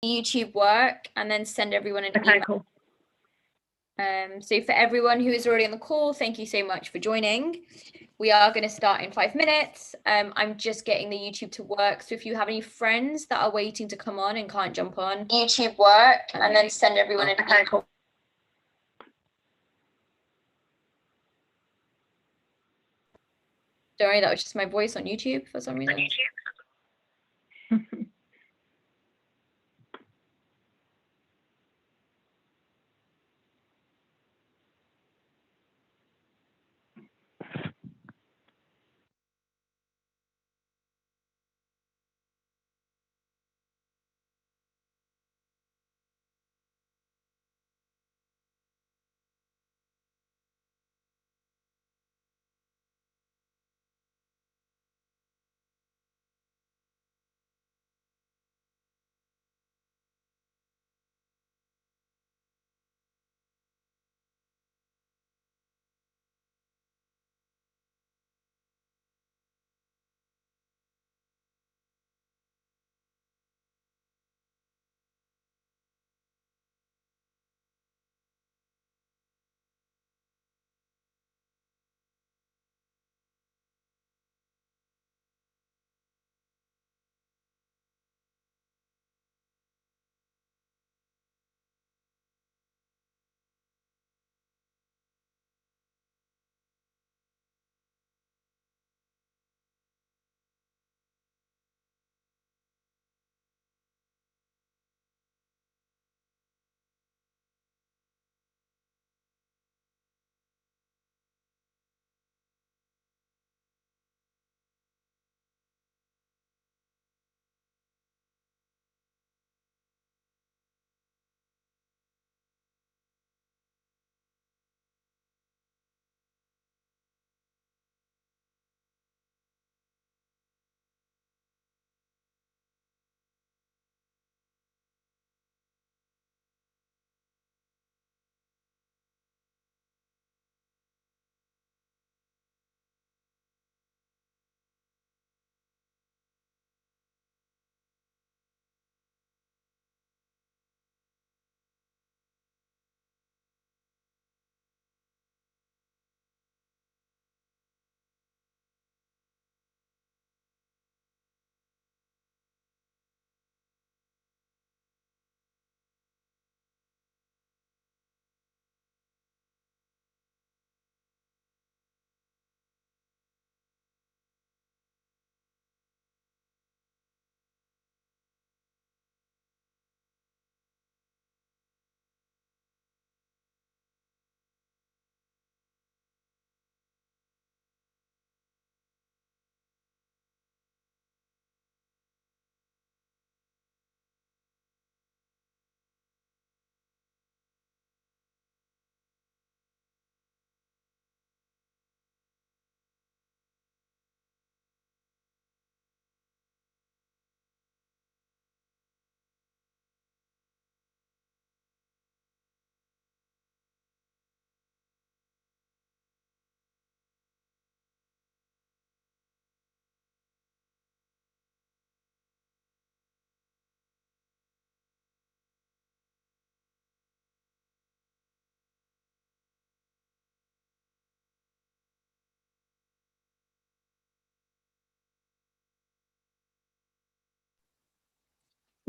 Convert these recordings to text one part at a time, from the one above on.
YouTube work and then send everyone an Okay, email. cool. So for everyone who is already on the call, thank you so much for joining. We are going to start in 5 minutes. I'm just getting the YouTube to work. So if you have any friends that are waiting to come on and can't jump on, YouTube work and then send everyone an email. Okay, cool. Don't worry, that was just my voice on YouTube for some reason.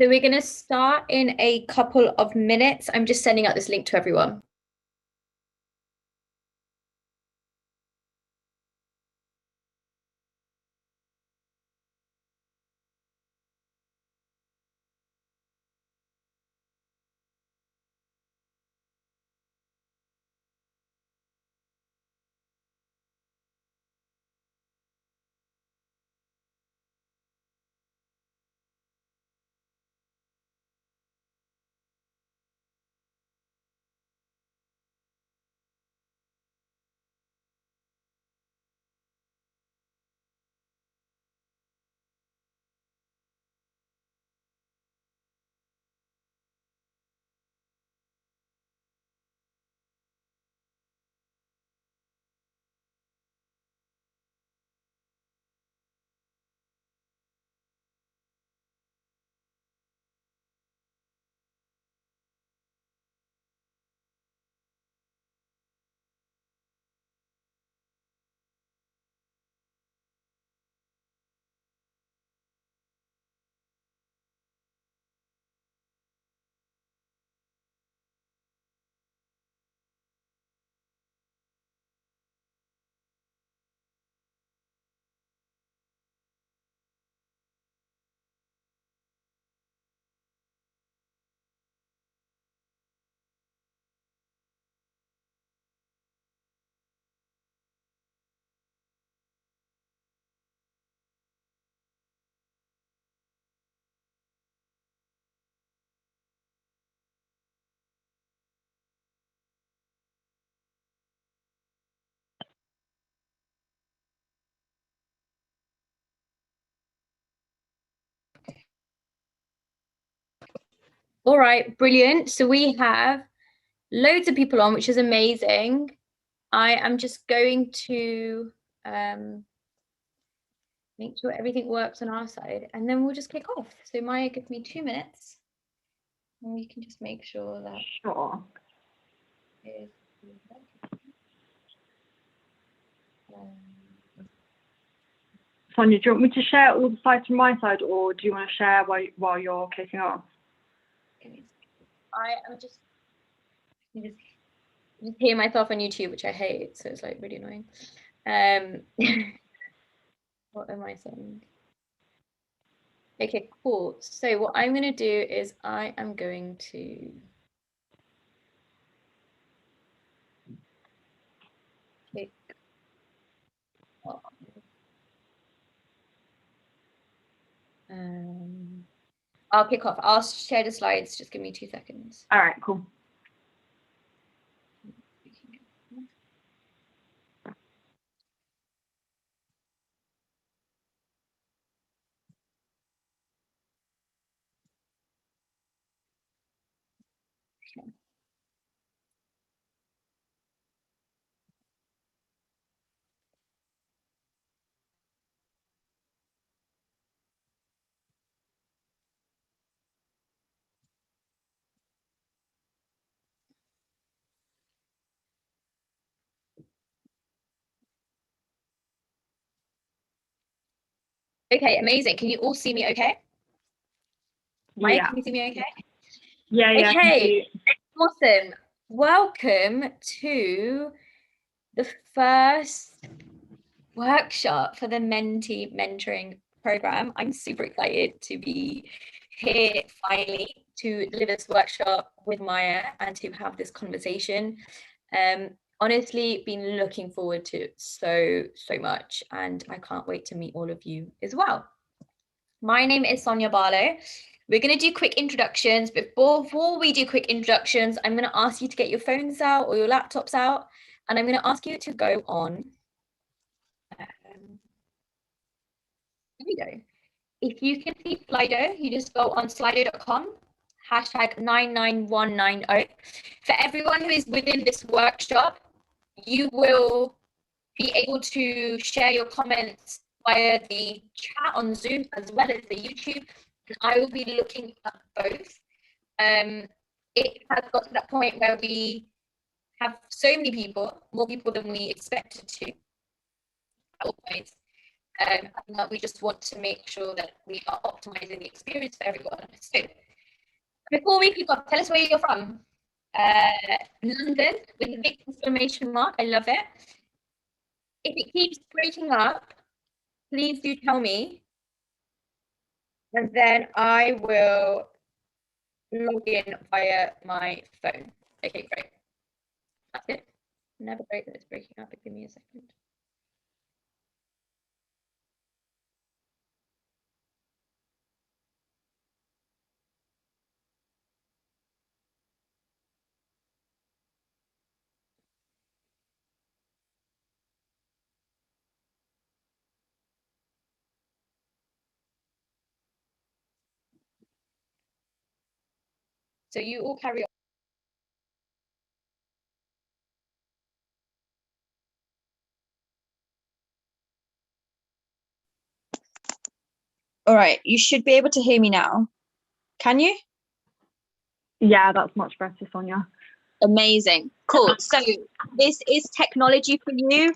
So we're going to start in a couple of minutes. I'm just sending out this link to everyone. All right, brilliant. So we have loads of people on, which is amazing. I am just going to make sure everything works on our side, and then we'll just kick off. So Maya, give me 2 minutes, and we can just make sure that Sure. is Sonia, do you want me to share all the slides from my side, or do you want to share while you're kicking off? I am just hear myself on YouTube, which I hate, so it's like really annoying. What am I saying? Okay, cool. So what I'm going to do is I am going to kick off. I'll kick off. I'll share the slides. Just give me 2 seconds. All right, cool. Okay, amazing. Can you all see me okay? Maya, Yeah. can you see me okay? Yeah. Okay, awesome. Welcome to the first workshop for the Mentee mentoring program. I'm super excited to be here finally to deliver this workshop with Maya and to have this conversation. Honestly, been looking forward to it so much, and I can't wait to meet all of you as well. My name is Sonia Barlow. We're going to do quick introductions. Before we do quick introductions, I'm going to ask you to get your phones out or your laptops out, and I'm going to ask you to go on. Here we go. If you can see Slido, you just go on slido.com, hashtag 99190. For everyone who is within this workshop, you will be able to share your comments via the chat on Zoom as well as the YouTube, and I will be looking at both. It has got to that point where we have so many people, more people than we expected to at all points. And that we just want to make sure that we are optimizing the experience for everyone. So before we kick off, tell us where you're from. London with a big exclamation mark. I love it. If it keeps breaking up, please do tell me, and then I will log in via my phone. Okay, great. That's it. Never great that it's breaking up, but give me a second. So you all carry on. All right, you should be able to hear me now. Can you? Yeah, that's much better, Sonia. Amazing. Cool. So this is technology for you.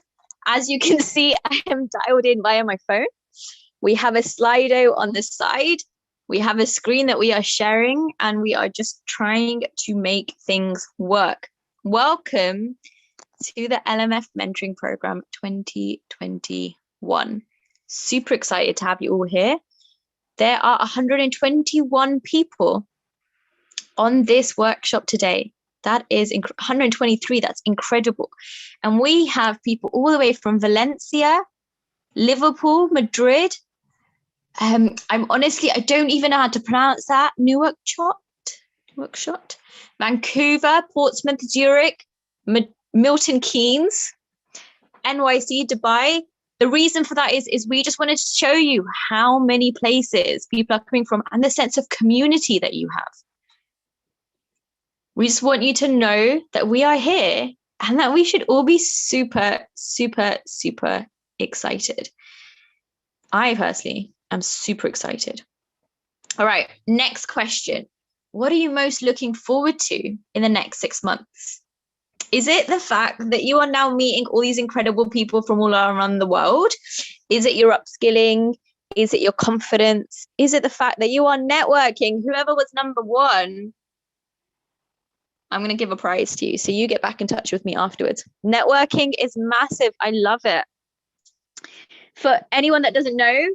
As you can see, I am dialed in via my phone. We have a Slido on the side. We have a screen that we are sharing, and we are just trying to make things work. Welcome to the LMF Mentoring Program 2021. Super excited to have you all here. There are 121 people on this workshop today. That is 123. That's incredible. And we have people all the way from Valencia, Liverpool, Madrid. I don't even know how to pronounce that. Nouakchott, Vancouver, Portsmouth, Zurich, Milton Keynes, NYC, Dubai. The reason for that is we just wanted to show you how many places people are coming from and the sense of community that you have. We just want you to know that we are here and that we should all be super, super, super excited. I personally am super excited. All right, next question. What are you most looking forward to in the next 6 months? Is it the fact that you are now meeting all these incredible people from all around the world? Is it your upskilling? Is it your confidence? Is it the fact that you are networking? Whoever was number one, I'm going to give a prize to you. So you get back in touch with me afterwards. Networking is massive. I love it. For anyone that doesn't know,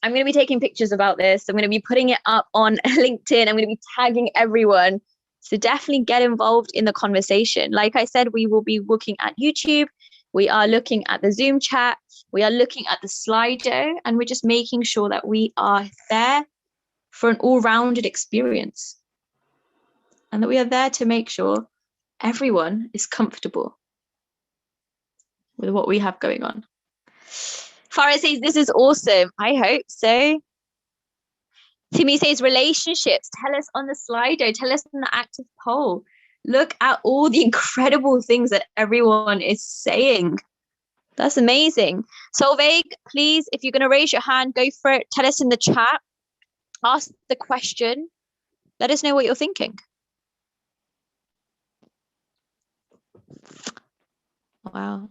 I'm going to be taking pictures about this. I'm going to be putting it up on LinkedIn. I'm going to be tagging everyone. So definitely get involved in the conversation. Like I said, we will be looking at YouTube. We are looking at the Zoom chat. We are looking at the Slido, and we're just making sure that we are there for an all-rounded experience. And that we are there to make sure everyone is comfortable with what we have going on. Farah says, this is awesome. I hope so. Timmy says, relationships. Tell us on the Slido. Tell us in the active poll. Look at all the incredible things that everyone is saying. That's amazing. Solveig, please, if you're going to raise your hand, go for it. Tell us in the chat. Ask the question. Let us know what you're thinking. Wow.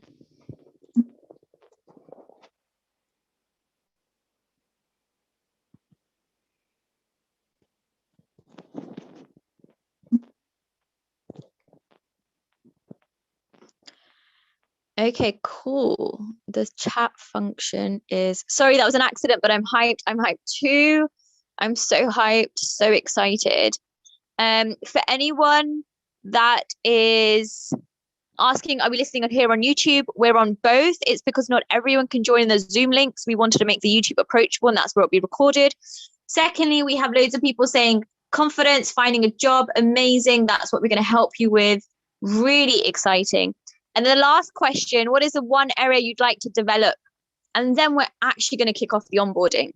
Okay, cool. The chat function is, sorry, that was an accident, but I'm hyped. I'm hyped too. I'm so hyped, so excited. For anyone that is asking, are we listening here on YouTube? We're on both. It's because not everyone can join the Zoom links. We wanted to make the YouTube approachable, and that's where it'll be recorded. Secondly, we have loads of people saying confidence, finding a job, amazing. That's what we're going to help you with. Really exciting. And then the last question, what is the one area you'd like to develop? And then we're actually going to kick off the onboarding.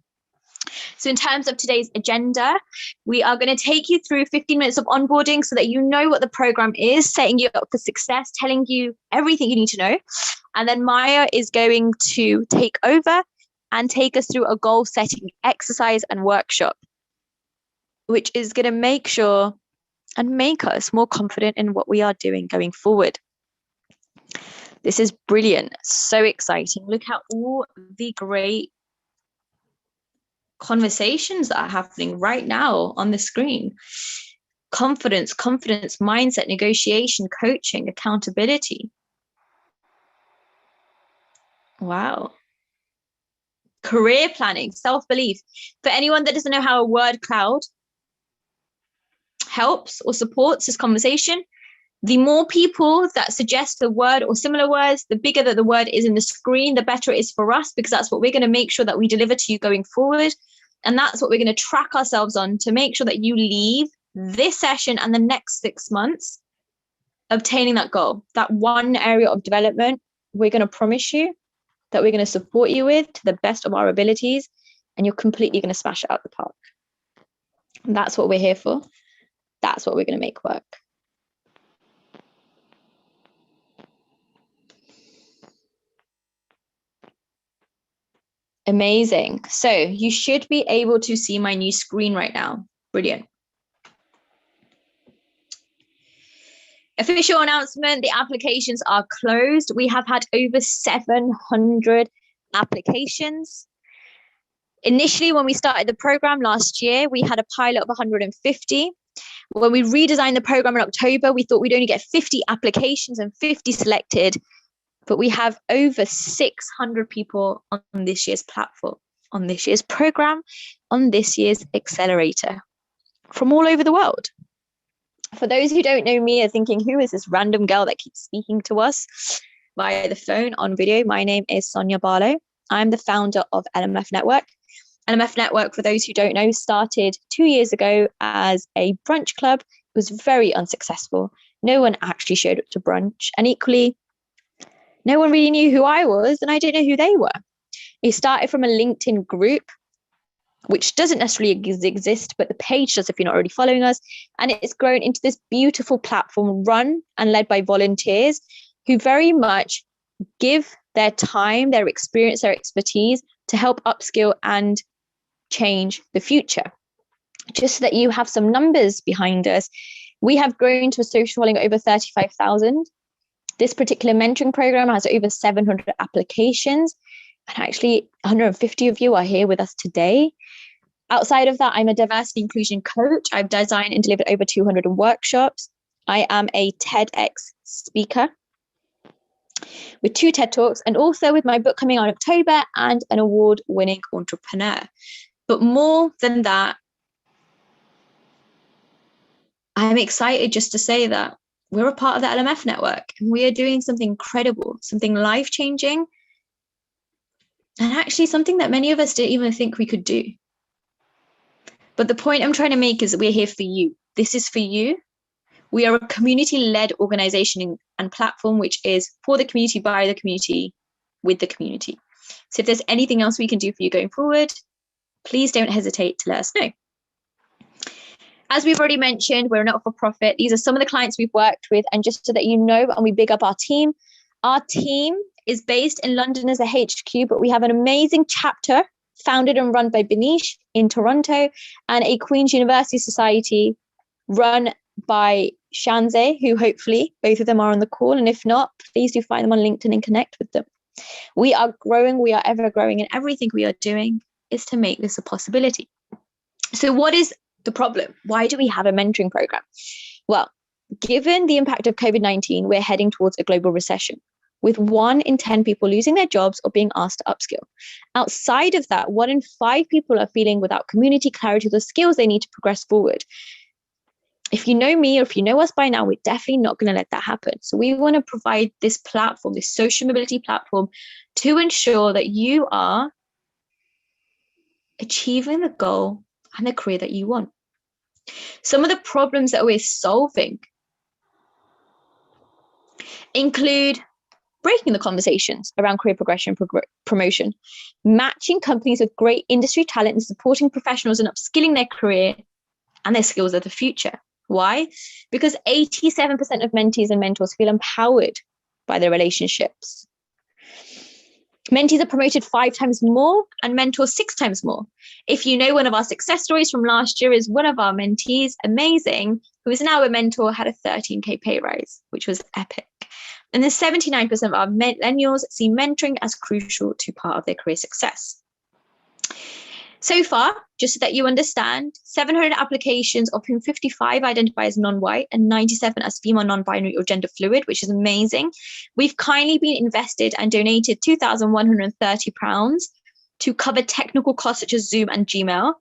So in terms of today's agenda, we are going to take you through 15 minutes of onboarding so that you know what the program is, setting you up for success, telling you everything you need to know. And then Maya is going to take over and take us through a goal setting exercise and workshop, which is going to make sure and make us more confident in what we are doing going forward. This is brilliant. So exciting. Look at all the great conversations that are happening right now on the screen. Confidence, mindset, negotiation, coaching, accountability. Wow. Career planning, self-belief. For anyone that doesn't know how a word cloud helps or supports this conversation, the more people that suggest a word or similar words, the bigger that the word is in the screen, the better it is for us, because that's what we're going to make sure that we deliver to you going forward. And that's what we're going to track ourselves on to make sure that you leave this session and the next 6 months obtaining that goal, that one area of development. We're going to promise you that we're going to support you with to the best of our abilities, and you're completely going to smash it out the park. And that's what we're here for. That's what we're going to make work. Amazing. So you should be able to see my new screen right now. Brilliant. Official announcement, the applications are closed. We have had over 700 applications. Initially, when we started the program last year, we had a pilot of 150. When we redesigned the program in October, we thought we'd only get 50 applications and 50 selected. But we have over 600 people on this year's platform, on this year's program, on this year's accelerator from all over the world. For those who don't know me, are thinking, who is this random girl that keeps speaking to us via the phone on video? My name is Sonia Barlow. I'm the founder of LMF Network. LMF Network, for those who don't know, started 2 years ago as a brunch club. It was very unsuccessful. No one actually showed up to brunch. And equally, no one really knew who I was, and I didn't know who they were. It started from a LinkedIn group which doesn't necessarily exist, but the page does if you're not already following us. And it's grown into this beautiful platform run and led by volunteers who very much give their time, their experience, their expertise to help upskill and change the future. Just so that you have some numbers behind us, we have grown to a social following of over 35,000. This particular mentoring program has over 700 applications, and actually 150 of you are here with us today. Outside of that, I'm a diversity inclusion coach. I've designed and delivered over 200 workshops. I am a TEDx speaker with 2 TED Talks, and also with my book coming out in October, and an award-winning entrepreneur. But more than that, I'm excited just to say that we're a part of the LMF network, and we are doing something incredible, something life-changing, and actually something that many of us didn't even think we could do. But the point I'm trying to make is that we're here for you. This is for you. We are a community-led organization and platform, which is for the community, by the community, with the community. So if there's anything else we can do for you going forward, please don't hesitate to let us know. As we've already mentioned, we're a not-for-profit. These are some of the clients we've worked with. And just so that you know, and we big up our team is based in London as a HQ, but we have an amazing chapter founded and run by Benish in Toronto, and a Queen's University Society run by Shanze, who hopefully both of them are on the call. And if not, please do find them on LinkedIn and connect with them. We are growing, we are ever growing, and everything we are doing is to make this a possibility. So what is the problem? Why do we have a mentoring program? Well, given the impact of COVID-19, we're heading towards a global recession, with 1 in 10 people losing their jobs or being asked to upskill. Outside of that, 1 in 5 people are feeling without community, clarity, or the skills they need to progress forward. If you know me, or if you know us by now, we're definitely not going to let that happen. So we want to provide this platform, this social mobility platform, to ensure that you are achieving the goal and the career that you want. Some of the problems that we're solving include breaking the conversations around career progression, promotion, matching companies with great industry talent, and supporting professionals in upskilling their career and their skills of the future. Why? Because 87% of mentees and mentors feel empowered by their relationships. Mentees are promoted 5 times more and mentors 6 times more. If you know, one of our success stories from last year is one of our mentees, Amazing, who is now a mentor, had a 13K pay rise, which was epic. And then 79% of our millennials see mentoring as crucial to part of their career success. So far, just so that you understand, 700 applications, of whom 55 identify as non-white and 97 as female, non-binary, or gender fluid, which is amazing. We've kindly been invested and donated £2,130 to cover technical costs such as Zoom and Gmail,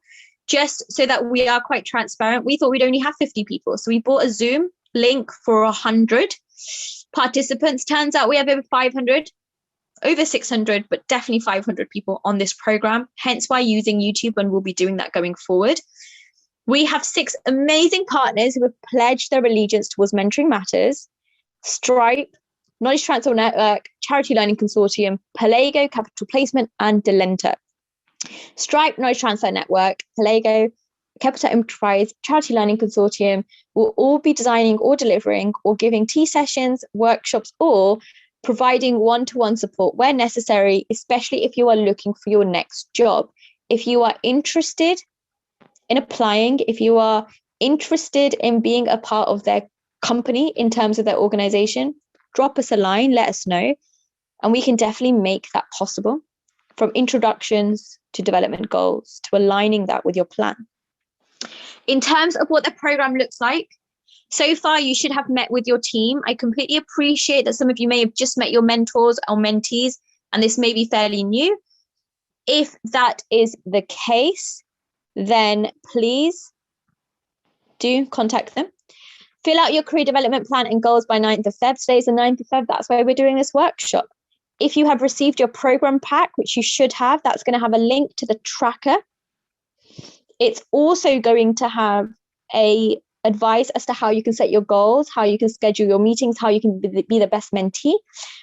just so that we are quite transparent. We thought we'd only have 50 people. So we bought a Zoom link for 100 participants. Turns out we have over 500. Over 600, but definitely 500 people on this program, hence why using YouTube, and we'll be doing that going forward. We have 6 amazing partners who have pledged their allegiance towards Mentoring Matters: Stripe, Knowledge Transfer Network, Charity Learning Consortium, Pelago, Capital Placement, and Delenta. Stripe, Knowledge Transfer Network, Pelago, Capital Enterprise, Charity Learning Consortium will all be designing or delivering or giving tea sessions, workshops, or providing one-to-one support where necessary, especially if you are looking for your next job. If you are interested in applying, if you are interested in being a part of their company in terms of their organization, drop us a line, let us know, and we can definitely make that possible, from introductions to development goals to aligning that with your plan. In terms of what the program looks like, so far, you should have met with your team. I completely appreciate that some of you may have just met your mentors or mentees, and this may be fairly new. If that is the case, then please do contact them. Fill out your career development plan and goals by 9th of Feb. Today's the 9th of Feb. That's why we're doing this workshop. If you have received your program pack, which you should have, that's going to have a link to the tracker. It's also going to have a advice as to how you can set your goals, how you can schedule your meetings, how you can be the best mentee.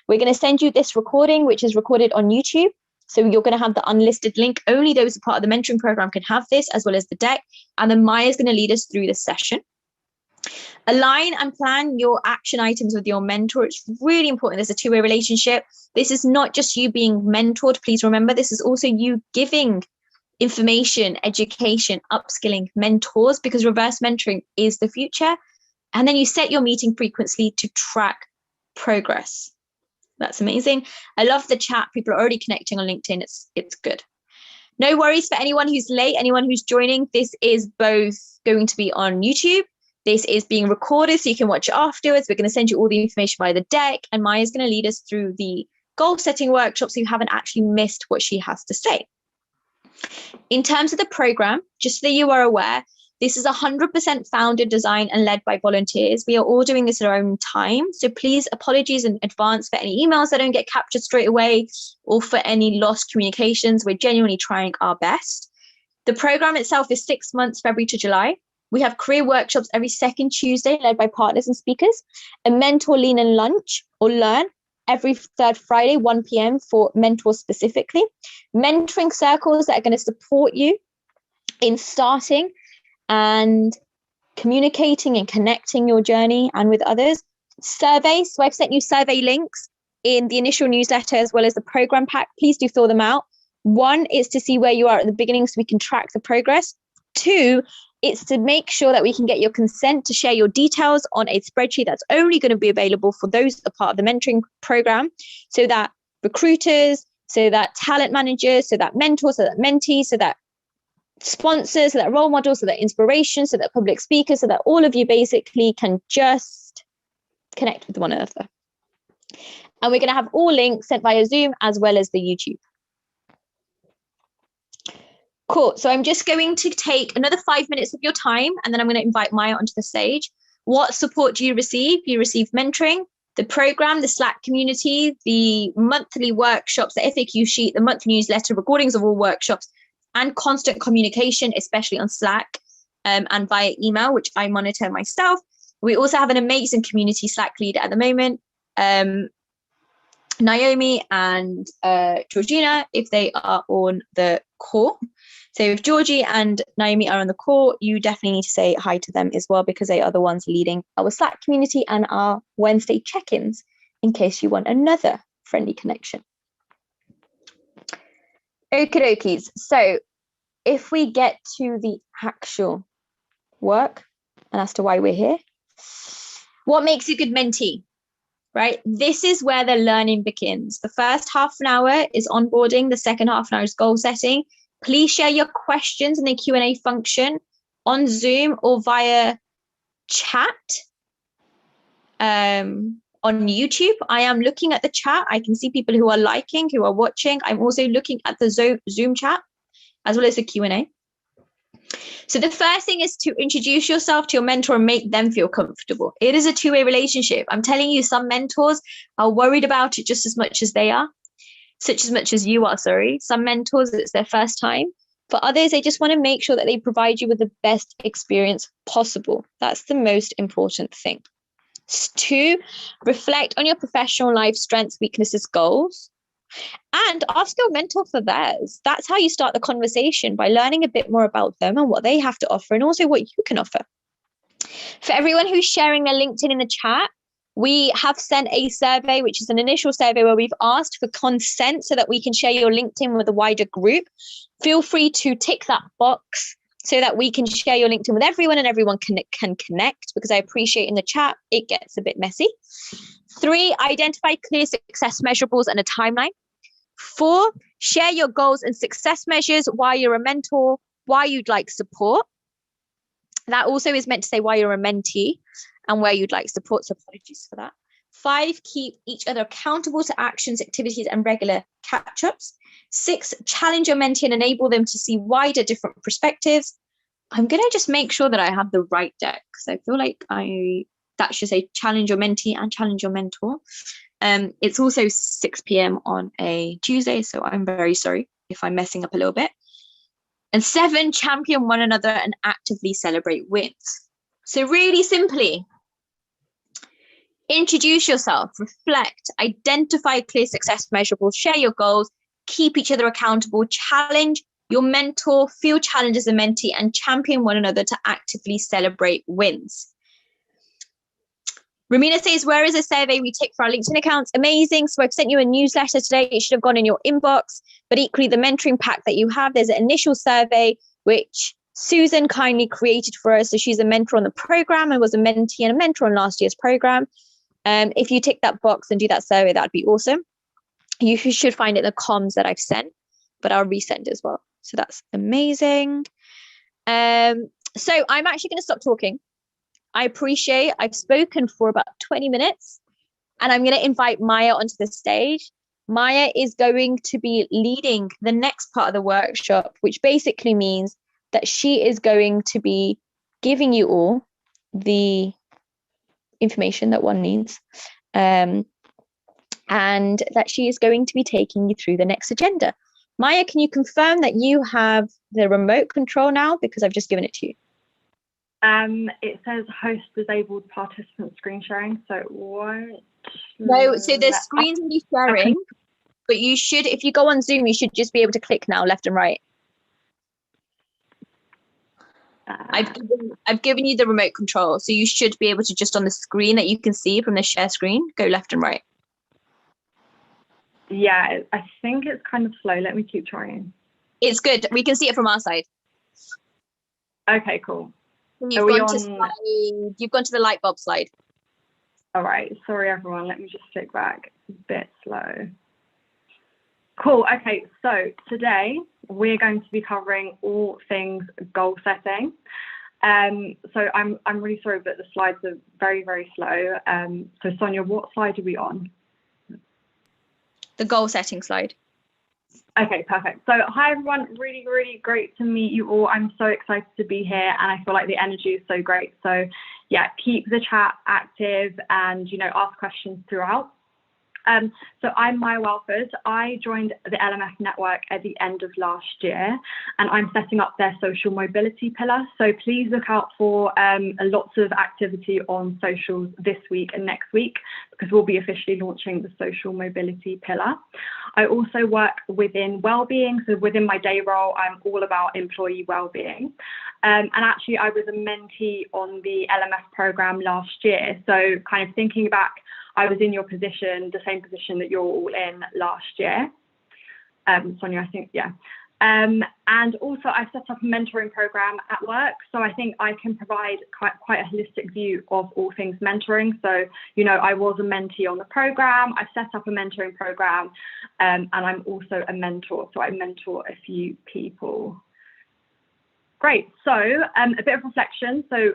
We're going to send you this recording, which is recorded on YouTube. So you're going to have the unlisted link. Only those who are part of the mentoring program can have this, as well as the deck. And then Maya's going to lead us through the session. Align and plan your action items with your mentor. It's really important. There's a two-way relationship. This is not just you being mentored. Please remember, this is also you giving information, education, upskilling mentors, because reverse mentoring is the future. And then you set your meeting frequency to track progress. That's amazing. I love the chat. People are already connecting on LinkedIn. It's good. No worries for anyone who's late, anyone who's joining. This is both going to be on YouTube. This is being recorded, so you can watch it afterwards. We're going to send you all the information via the deck, and Maya's going to lead us through the goal setting workshop, so you haven't actually missed what she has to say. In terms of the program, just so that you are aware, this is 100% founded, designed, and led by volunteers. We are all doing this at our own time. So please, apologies in advance for any emails that don't get captured straight away or for any lost communications. We're genuinely trying our best. The program itself is 6 months, February to July. We have career workshops every second Tuesday led by partners and speakers, a mentor lean and lunch or learn every third Friday, 1 p.m. for mentors specifically, mentoring circles that are going to support you in starting and communicating and connecting your journey and with others. Surveys. So I've sent you survey links in the initial newsletter as well as the program pack. Please do fill them out. 1 is to see where you are at the beginning so we can track the progress. 2, it's to make sure that we can get your consent to share your details on a spreadsheet that's only going to be available for those that are part of the mentoring program, so that recruiters, so that talent managers, so that mentors, so that mentees, so that sponsors, so that role models, so that inspiration, so that public speakers, so that all of you basically can just connect with one another. And we're going to have all links sent via Zoom as well as the YouTube. Cool. So I'm just going to take another 5 minutes of your time, and then I'm going to invite Maya onto the stage. What support do you receive? You receive mentoring, the program, the Slack community, the monthly workshops, the FAQ sheet, the monthly newsletter, recordings of all workshops, and constant communication, especially on Slack and via email, which I monitor myself. We also have an amazing community Slack leader at the moment, Naomi and Georgina, if they are on the call. So if Georgie and Naomi are on the call, you definitely need to say hi to them as well, because they are the ones leading our Slack community and our Wednesday check-ins, in case you want another friendly connection. Okie dokies. So if we get to the actual work and as to why we're here, what makes a good mentee, right? This is where the learning begins. The first half an hour is onboarding. The second half an hour is goal setting. Please share your questions in the Q&A function on Zoom or via chat on YouTube. I am looking at the chat. I can see people who are liking, who are watching. I'm also looking at the Zoom chat as well as the Q&A. So the first thing is to introduce yourself to your mentor and make them feel comfortable. It is a two-way relationship. I'm telling you, some mentors are worried about it just as much as they are. Such as much as you are, sorry. Some mentors, it's their first time. For others, they just want to make sure that they provide you with the best experience possible. That's the most important thing. 2, reflect on your professional life strengths, weaknesses, goals, and ask your mentor for theirs. That's how you start the conversation, by learning a bit more about them and what they have to offer, and also what you can offer. For everyone who's sharing their LinkedIn in the chat, we have sent a survey, which is an initial survey where we've asked for consent so that we can share your LinkedIn with a wider group. Feel free to tick that box so that we can share your LinkedIn with everyone and everyone can connect, because I appreciate in the chat, it gets a bit messy. 3, identify clear success measurables and a timeline. 4, share your goals and success measures, why you're a mentor, why you'd like support. That also is meant to say why you're a mentee and where you'd like support, so apologies for that. 5, keep each other accountable to actions, activities, and regular catch-ups. 6, challenge your mentee and enable them to see wider, different perspectives. I'm going to just make sure that I have the right deck, because I feel like that should say challenge your mentee and challenge your mentor. It's also 6 p.m. on a Tuesday, so I'm very sorry if I'm messing up a little bit. And 7, champion one another and actively celebrate wins. So really simply, introduce yourself, reflect, identify clear success measurables, share your goals, keep each other accountable, challenge your mentor, feel challenged as a mentee, and champion one another to actively celebrate wins. Ramina says, where is a survey we take for our LinkedIn accounts? Amazing. So I've sent you a newsletter today. It should have gone in your inbox. But equally, the mentoring pack that you have, there's an initial survey, which Susan kindly created for us. So she's a mentor on the program and was a mentee and a mentor on last year's program. If you tick that box and do that survey, that'd be awesome. You should find it in the comms that I've sent, but I'll resend as well. So that's amazing. So I'm actually going to stop talking. I appreciate I've spoken for about 20 minutes and I'm going to invite Maya onto the stage. Maya is going to be leading the next part of the workshop, which basically means that she is going to be giving you all the information that one needs, and that she is going to be taking you through the next agenda. Maya, can you confirm that you have the remote control now? Because I've just given it to you. It says host disabled participant screen sharing, so it won't. No, so the screen's already sharing, but you should, if you go on Zoom, you should just be able to click now, left and right. I've given you the remote control, so you should be able to just on the screen that you can see from the share screen, go left and right. Yeah, I think it's kind of slow. Let me keep trying. It's good. We can see it from our side. Okay, cool. You've gone to the light bulb slide. All right. Sorry, everyone. Let me just stick back. It's a bit slow. Cool. Okay. So today we're going to be covering all things goal setting. So I'm really sorry, but the slides are very, very slow. So Sonia, what slide are we on? The goal setting slide. Okay, perfect. So hi everyone, really, really great to meet you all. I'm so excited to be here and I feel like the energy is so great. So yeah, keep the chat active and, you know, ask questions throughout. So I'm Maya Welford. I joined the LMF network at the end of last year and I'm setting up their social mobility pillar. So please look out for lots of activity on socials this week and next week because we'll be officially launching the social mobility pillar. I also work within wellbeing. So within my day role, I'm all about employee wellbeing. And actually I was a mentee on the LMF program last year. So kind of thinking back, I was in your position, the same position that you're all in last year. Sonia, I think, yeah. And also I set up a mentoring program at work. So I think I can provide quite a holistic view of all things mentoring. So, you know, I was a mentee on the program, I set up a mentoring program, and I'm also a mentor. So I mentor a few people. Great, so a bit of reflection. So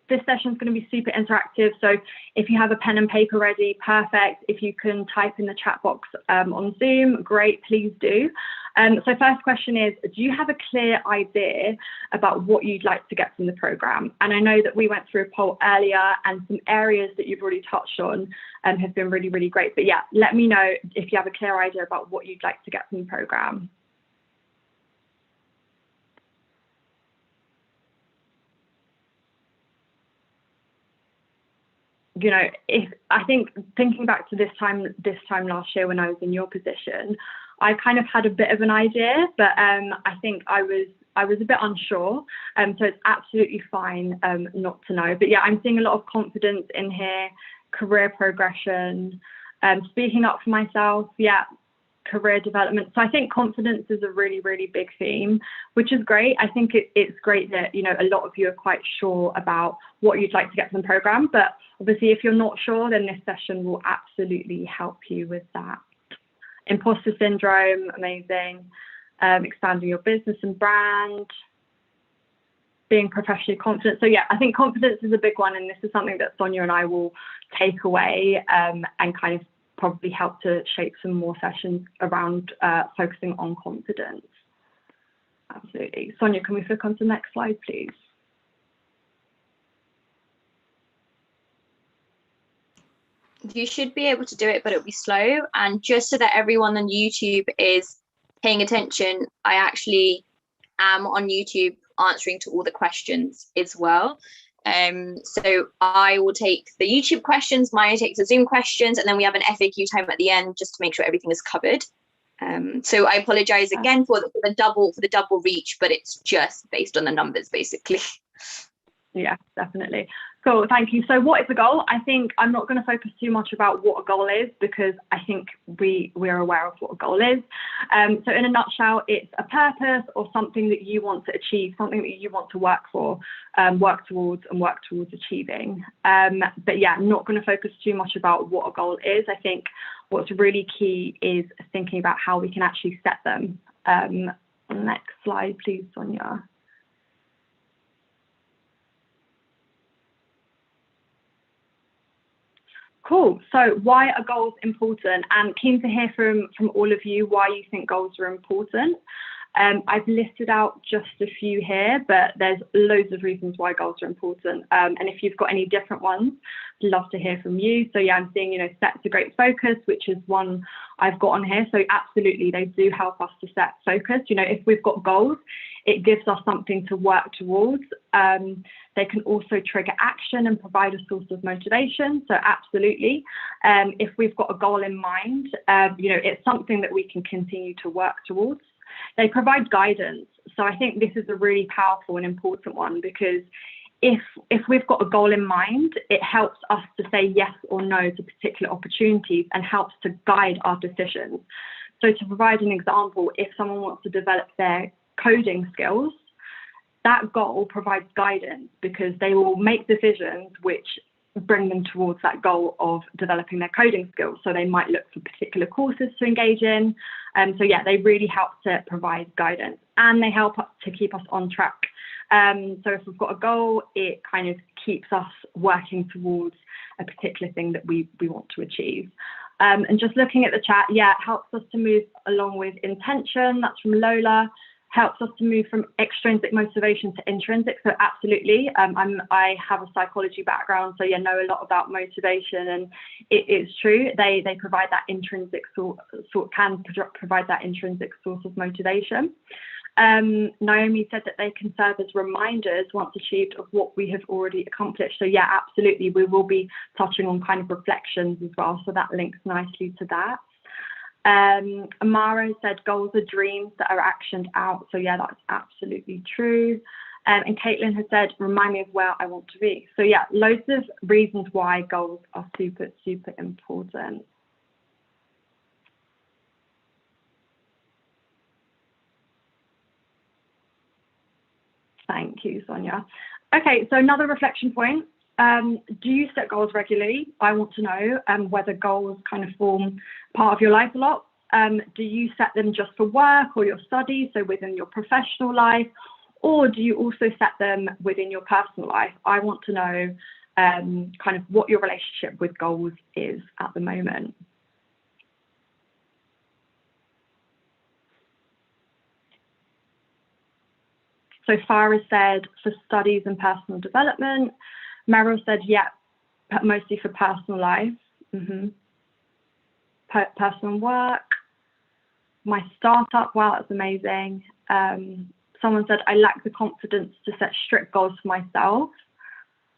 this session is going to be super interactive. So if you have a pen and paper ready, perfect. If you can type in the chat box on Zoom, great, please do. So first question is, do you have a clear idea about what you'd like to get from the program? And I know that we went through a poll earlier and some areas that you've already touched on have been really, really great. But yeah, let me know if you have a clear idea about what you'd like to get from the program. You know, I think thinking back to this time last year when I was in your position, I kind of had a bit of an idea, but I think I was a bit unsure. So it's absolutely fine not to know. But yeah, I'm seeing a lot of confidence in here, career progression, speaking up for myself. Yeah, career development. So I think confidence is a really, really big theme, which is great. I think it's great that, you know, a lot of you are quite sure about what you'd like to get from the program, but obviously if you're not sure, then this session will absolutely help you with that. Imposter syndrome, amazing. Expanding your business and brand, being professionally confident. So yeah, I think confidence is a big one, and this is something that Sonia and I will take away and kind of probably help to shape some more sessions around focusing on confidence. Absolutely. Sonia, can we flick on to the next slide, please? You should be able to do it, but it'll be slow. And just so that everyone on YouTube is paying attention, I actually am on YouTube answering to all the questions as well. So I will take the YouTube questions, Maya takes the Zoom questions, and then we have an FAQ time at the end just to make sure everything is covered. So I apologize again for the double reach, but it's just based on the numbers, basically. Yeah, definitely. Cool, thank you. So what is the goal? I think I'm not going to focus too much about what a goal is, because I think we're aware of what a goal is. So in a nutshell, it's a purpose or something that you want to achieve, something that you want to work for, work towards achieving. But yeah, I'm not going to focus too much about what a goal is. I think what's really key is thinking about how we can actually set them. Next slide, please, Sonia. Cool. So why are goals important? And keen to hear from all of you why you think goals are important. I've listed out just a few here, but there's loads of reasons why goals are important. And if you've got any different ones, I'd love to hear from you. So yeah, I'm seeing, set to great focus, which is one I've got on here. So absolutely, they do help us to set focus. If we've got goals, it gives us something to work towards. They can also trigger action and provide a source of motivation. So absolutely, if we've got a goal in mind, it's something that we can continue to work towards. They provide guidance. So I think this is a really powerful and important one, because if we've got a goal in mind, it helps us to say yes or no to particular opportunities and helps to guide our decisions. So to provide an example, if someone wants to develop their coding skills, that goal provides guidance, because they will make decisions which bring them towards that goal of developing their coding skills. So they might look for particular courses to engage in. So yeah, they really help to provide guidance, and they help us to keep us on track. So if we've got a goal, it kind of keeps us working towards a particular thing that we want to achieve. And just looking at the chat, yeah, it helps us to move along with intention. That's from Lola. Helps us to move from extrinsic motivation to intrinsic. So absolutely, I have a psychology background, so yeah, know a lot about motivation, and it is true. They provide that intrinsic provide that intrinsic source of motivation. Naomi said that they can serve as reminders once achieved of what we have already accomplished. So yeah, absolutely, we will be touching on kind of reflections as well. So that links nicely to that. Amaro said goals are dreams that are actioned out. So yeah, that's absolutely true. And Caitlin has said, remind me of where I want to be. So yeah, loads of reasons why goals are super, super important. Thank you, Sonia. Okay, so another reflection point. Do you set goals regularly? I want to know whether goals kind of form part of your life a lot. Do you set them just for work or your studies, so within your professional life, or do you also set them within your personal life? I want to know kind of what your relationship with goals is at the moment. So Farah said for studies and personal development. Meryl said, yeah, mostly for personal life. Personal work. My startup, wow, that's amazing. Someone said, I lack the confidence to set strict goals for myself.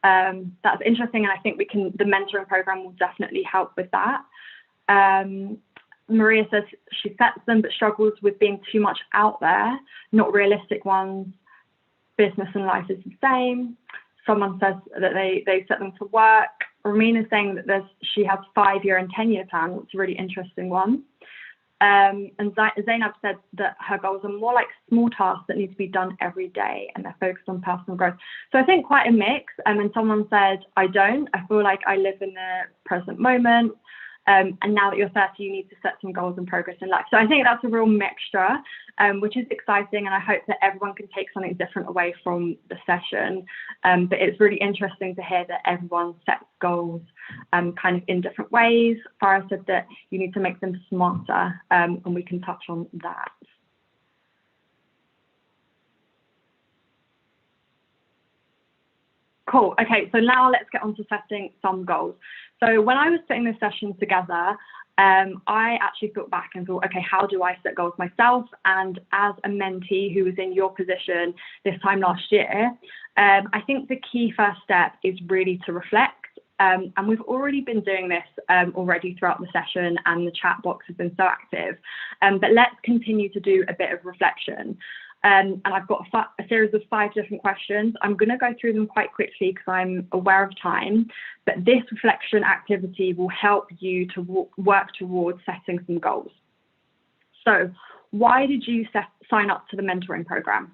That's interesting, and I think the mentoring program will definitely help with that. Maria says she sets them but struggles with being too much out there, not realistic ones. Business and life is the same. Someone says that they set them for work. Ramina's saying that she has 5-year and 10-year plans. It's a really interesting one. And Zainab said that her goals are more like small tasks that need to be done every day, and they're focused on personal growth. So I think quite a mix. And someone said, I don't. I feel like I live in the present moment. And now that you're 30, you need to set some goals and progress in life. So I think that's a real mixture, which is exciting. And I hope that everyone can take something different away from the session. But it's really interesting to hear that everyone sets goals kind of in different ways. Farah said that you need to make them smarter, and we can touch on that. Cool. Okay, so now let's get on to setting some goals. So when I was putting this session together, I actually thought back and thought, okay, how do I set goals myself? And as a mentee who was in your position this time last year, I think the key first step is really to reflect. And we've already been doing this already throughout the session, and the chat box has been so active. But let's continue to do a bit of reflection. And I've got a series of 5 different questions. I'm going to go through them quite quickly because I'm aware of time, but this reflection activity will help you to work towards setting some goals. So why did you sign up to the mentoring program?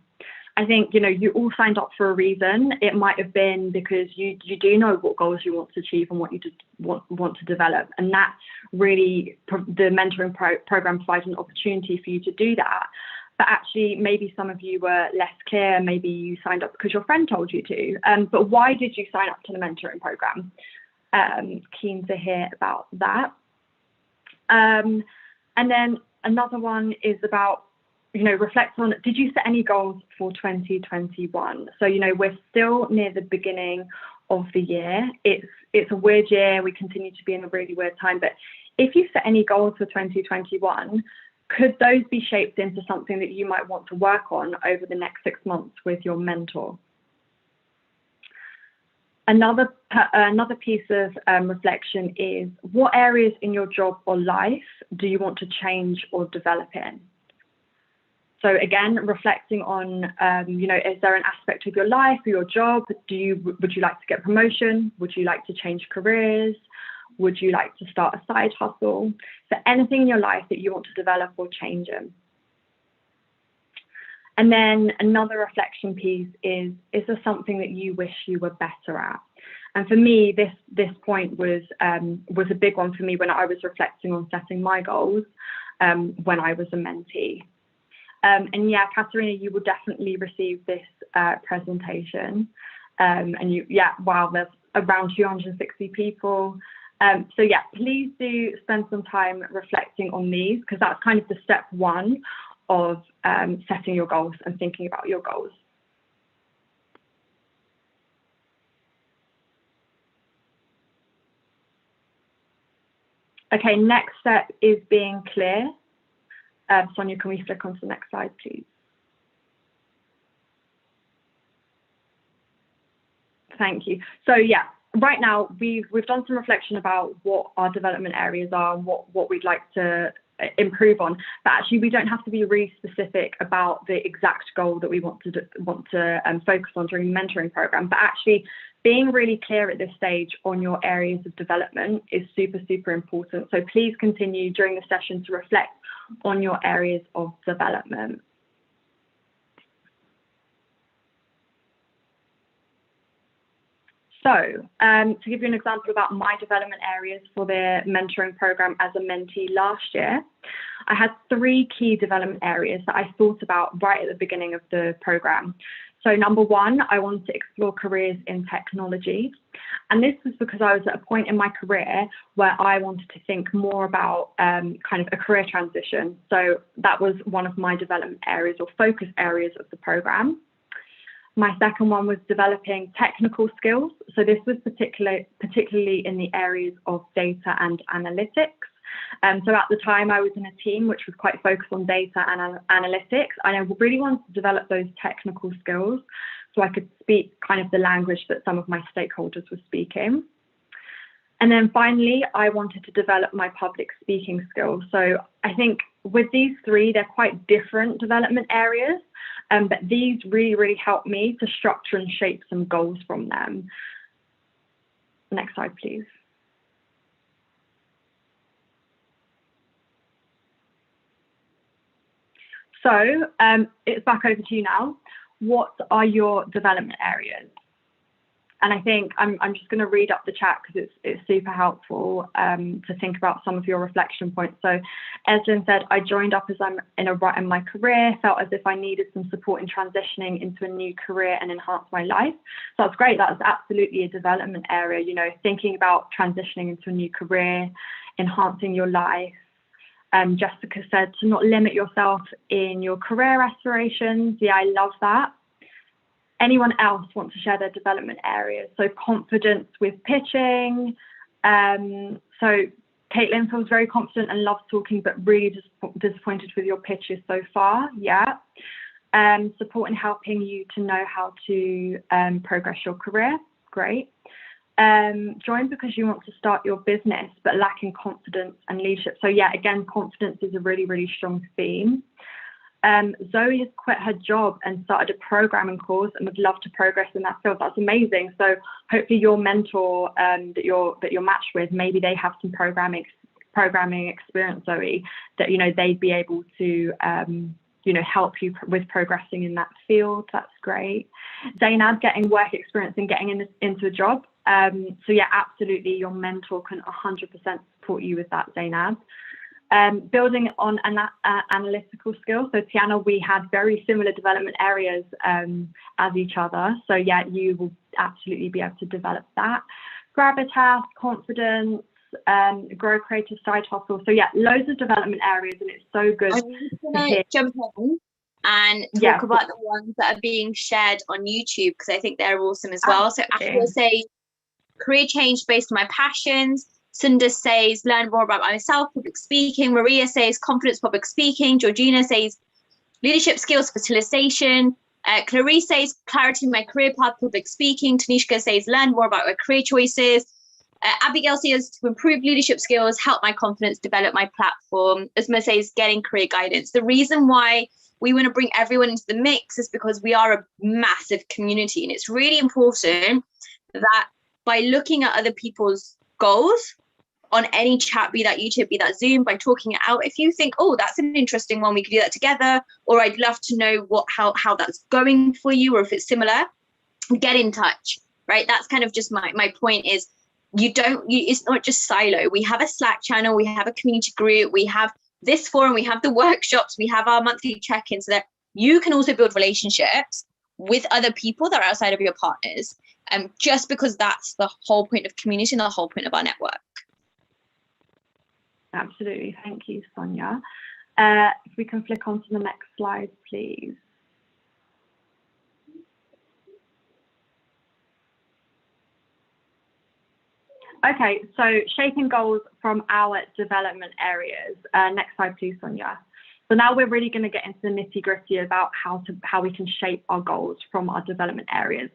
I think, you know, you all signed up for a reason. It might have been because you do know what goals you want to achieve and what you want to develop. And that really, the mentoring program provides an opportunity for you to do that. But actually, maybe some of you were less clear. Maybe you signed up because your friend told you to. But why did you sign up to the mentoring program? Keen to hear about that. And then another one is about, you know, reflect on, did you set any goals for 2021? So, you know, we're still near the beginning of the year. It's a weird year. We continue to be in a really weird time. But if you set any goals for 2021, could those be shaped into something that you might want to work on over the next 6 months with your mentor? Another piece of reflection is, what areas in your job or life do you want to change or develop in? So again, reflecting on, you know, is there an aspect of your life or your job? Would you like to get promotion? Would you like to change careers? Would you like to start a side hustle? So anything in your life that you want to develop or change in. And then another reflection piece is there something that you wish you were better at? And for me, this point was a big one for me when I was reflecting on setting my goals when I was a mentee. And yeah, Katerina, you will definitely receive this presentation. And wow, there's around 260 people. So yeah, please do spend some time reflecting on these, because that's kind of the step 1 of setting your goals and thinking about your goals. Okay, next step is being clear. Sonia, can we flick on to the next slide, please? Thank you. So yeah, right now we've done some reflection about what our development areas are and what we'd like to improve on. But actually, we don't have to be really specific about the exact goal that we want to focus on during the mentoring program. But actually, being really clear at this stage on your areas of development is super, super important. So please continue during the session to reflect on your areas of development. So to give you an example about my development areas for the mentoring program as a mentee last year, I had 3 key development areas that I thought about right at the beginning of the program. So number 1, I wanted to explore careers in technology. And this was because I was at a point in my career where I wanted to think more about kind of a career transition. So that was one of my development areas or focus areas of the program. My second one was developing technical skills. So this was particularly in the areas of data and analytics. So at the time I was in a team which was quite focused on data and analytics, and I really wanted to develop those technical skills so I could speak kind of the language that some of my stakeholders were speaking. And then finally, I wanted to develop my public speaking skills. So I think with these 3, they're quite different development areas, but these really, really helped me to structure and shape some goals from them. Next slide, please. So it's back over to you now. What are your development areas? And I think I'm just going to read up the chat because it's super helpful to think about some of your reflection points. So Eslin said, I joined up as I'm in a rut in my career, felt as if I needed some support in transitioning into a new career and enhance my life. So that's great. That's absolutely a development area, you know, thinking about transitioning into a new career, enhancing your life. Jessica said to not limit yourself in your career aspirations. Yeah, I love that. Anyone else want to share their development areas? So confidence with pitching. So Caitlin feels very confident and loves talking, but really disappointed with your pitches so far. Yeah. Support and helping you to know how to progress your career. Great. Join because you want to start your business but lacking confidence and leadership. So yeah, again, confidence is a really, really strong theme. Zoe has quit her job and started a programming course and would love to progress in that field. That's amazing. So hopefully your mentor that you're matched with, maybe they have some programming experience, Zoe, that they'd be able to help you with progressing in that field. That's great. Zainab, getting work experience and getting into a job. So yeah, absolutely, your mentor can 100% support you with that, Zainab. Building on analytical skills. So Tiana, we had very similar development areas as each other. So yeah, you will absolutely be able to develop that. Gravitas, confidence, grow creative side hustle. So yeah, loads of development areas, and it's so good. I'm going to jump in and talk about the ones that are being shared on YouTube, because I think they're awesome as well. So Ashley says, career change based on my passions. Sunda says, learn more about myself, public speaking. Maria says, confidence, public speaking. Georgina says, leadership skills, facilitation. Clarice says, clarity in my career path, public speaking. Tanishka says, learn more about my career choices. Abigail says, to improve leadership skills, help my confidence, develop my platform. Usma says, getting career guidance. The reason why we want to bring everyone into the mix is because we are a massive community, and it's really important that by looking at other people's goals on any chat, be that YouTube, be that Zoom, by talking it out, if you think, oh, that's an interesting one, we could do that together, or I'd love to know how that's going for you, or if it's similar, get in touch, right? That's kind of just my point is, it's not just silo. We have a Slack channel, we have a community group, we have this forum, we have the workshops, we have our monthly check-in, so that you can also build relationships with other people that are outside of your partners, just because that's the whole point of community and the whole point of our network. Absolutely. Thank you, Sonia. If we can flick on to the next slide, please. Okay, so shaping goals from our development areas. Next slide, please, Sonia. So now we're really going to get into the nitty-gritty about how we can shape our goals from our development areas.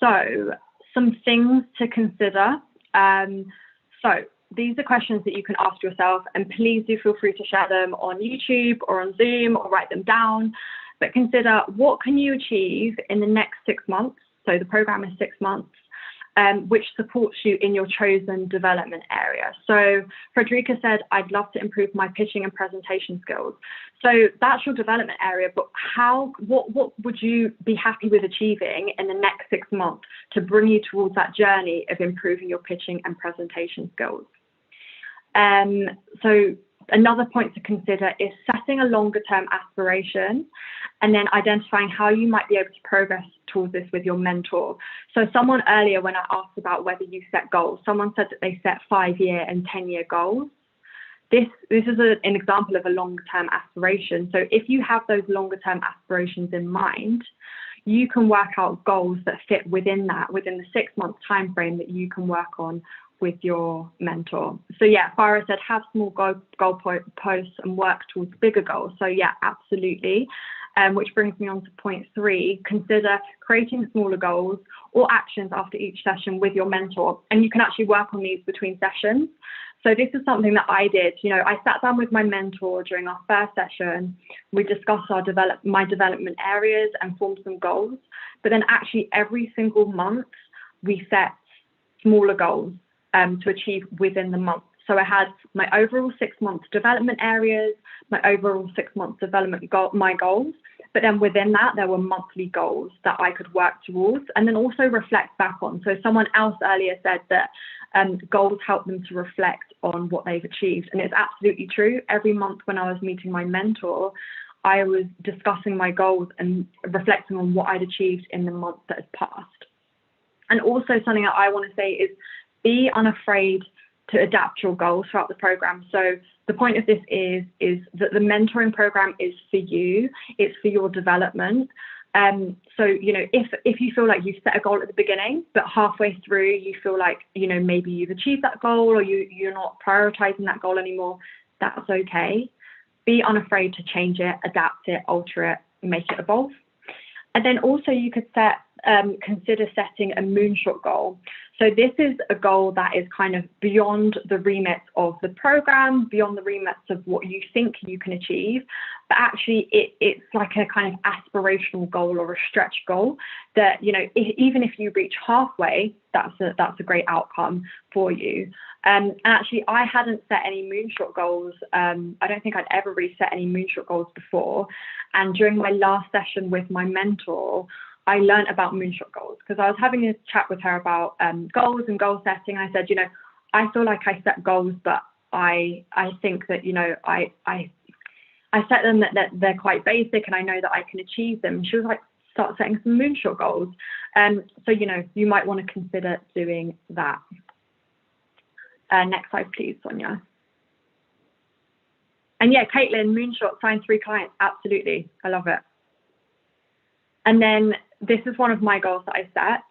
So some things to consider. So these are questions that you can ask yourself, and please do feel free to share them on YouTube or on Zoom or write them down. But consider, what can you achieve in the next 6 months? So the program is 6 months. Which supports you in your chosen development area. So Frederica said, I'd love to improve my pitching and presentation skills. So that's your development area, but what would you be happy with achieving in the next 6 months to bring you towards that journey of improving your pitching and presentation skills? So another point to consider is setting a longer term aspiration and then identifying how you might be able to progress towards this with your mentor. So someone earlier, when I asked about whether you set goals, someone said that they set 5-year and 10-year goals. This is an example of a longer term aspiration. So if you have those longer term aspirations in mind, you can work out goals that fit within the 6 month time frame that you can work on with your mentor. So yeah, Farah said, have small goal posts and work towards bigger goals. So yeah, absolutely. Which brings me on to point 3, consider creating smaller goals or actions after each session with your mentor. And you can actually work on these between sessions. So this is something that I did. I sat down with my mentor during our first session. We discussed my development areas and formed some goals. But then actually every single month we set smaller goals to achieve within the month. So I had my overall 6 month development areas, my overall 6 month development my goals, but then within that there were monthly goals that I could work towards and then also reflect back on. So someone else earlier said that goals help them to reflect on what they've achieved, and it's absolutely true. Every month when I was meeting my mentor, I was discussing my goals and reflecting on what I'd achieved in the month that had passed. And also something that I want to say is, be unafraid to adapt your goals throughout the program. So the point of this is that the mentoring program is for you, it's for your development. So, if you feel like you've set a goal at the beginning, but halfway through you feel like, maybe you've achieved that goal or you're not prioritizing that goal anymore, that's okay. Be unafraid to change it, adapt it, alter it, make it evolve. And then also you could consider setting a moonshot goal. So this is a goal that is kind of beyond the remit of the program, beyond the remit of what you think you can achieve, but actually it's like a kind of aspirational goal or a stretch goal that, you know, even if you reach halfway, that's a great outcome for you. And actually, I hadn't set any moonshot goals. I don't think I'd ever really set any moonshot goals before. And during my last session with my mentor, I learned about moonshot goals because I was having a chat with her about goals and goal setting. I said, you know, I feel like I set goals, but I think that, you know, I set them that they're quite basic and I know that I can achieve them. And she was like, start setting some moonshot goals. So, you know, you might want to consider doing that. Next slide, please, Sonia. And yeah, Caitlin, moonshot, sign 3 clients. Absolutely. I love it. And then this is one of my goals that I set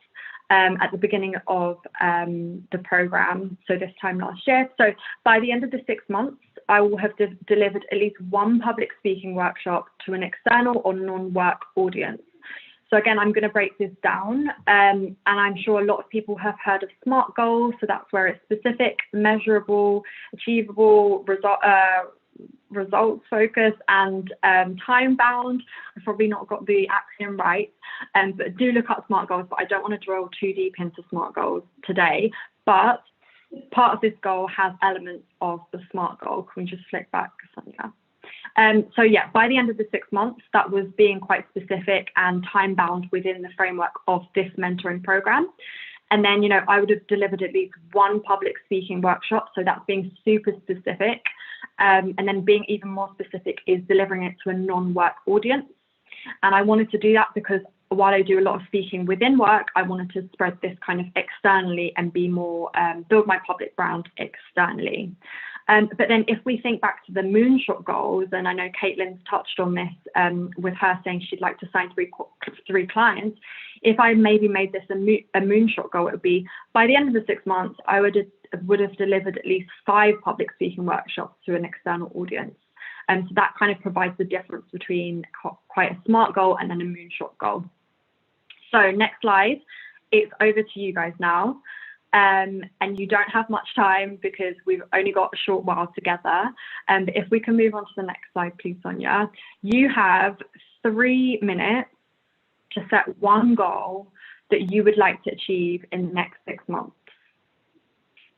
at the beginning of the program, so this time last year. So by the end of the 6 months, I will have delivered at least 1 public speaking workshop to an external or non-work audience. So again, I'm going to break this down, and I'm sure a lot of people have heard of SMART goals. So that's where it's specific, measurable, achievable, results focused, and time bound. I've probably not got the acronym right, but do look up SMART goals. But I don't want to drill too deep into SMART goals today. But part of this goal has elements of the SMART goal. Can we just flick back, Sonia? So yeah, by the end of the 6 months, that was being quite specific and time bound within the framework of this mentoring program. And then, you know, I would have delivered at least 1 public speaking workshop. So that's being super specific. And then being even more specific is delivering it to a non-work audience. And I wanted to do that because while I do a lot of speaking within work, I wanted to spread this kind of externally and be more, build my public brand externally. But then if we think back to the moonshot goals, and I know Caitlin's touched on this with her saying she'd like to sign 3 clients, if I maybe made this a moonshot goal, it would be by the end of the 6 months, I would have delivered at least 5 public speaking workshops to an external audience. And so that kind of provides the difference between quite a SMART goal and then a moonshot goal. So next slide, it's over to you guys now. And you don't have much time because we've only got a short while together. But if we can move on to the next slide, please, Sonia. You have 3 minutes to set 1 goal that you would like to achieve in the next 6 months.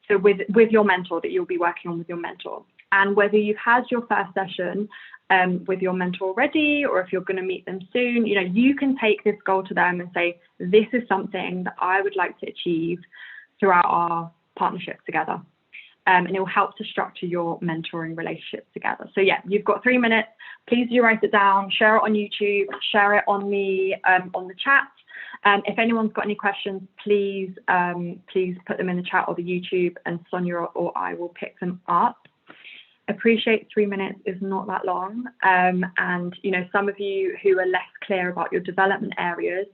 So with your mentor, that you'll be working on with your mentor. And whether you've had your first session with your mentor already, or if you're going to meet them soon, you know, you can take this goal to them and say, this is something that I would like to achieve throughout our partnership together. And it will help to structure your mentoring relationship together. So yeah, you've got 3 minutes. Please do write it down, share it on YouTube, share it on the chat. If anyone's got any questions, please put them in the chat or the YouTube, and Sonia or I will pick them up. Appreciate 3 minutes is not that long. And you know, some of you who are less clear about your development areas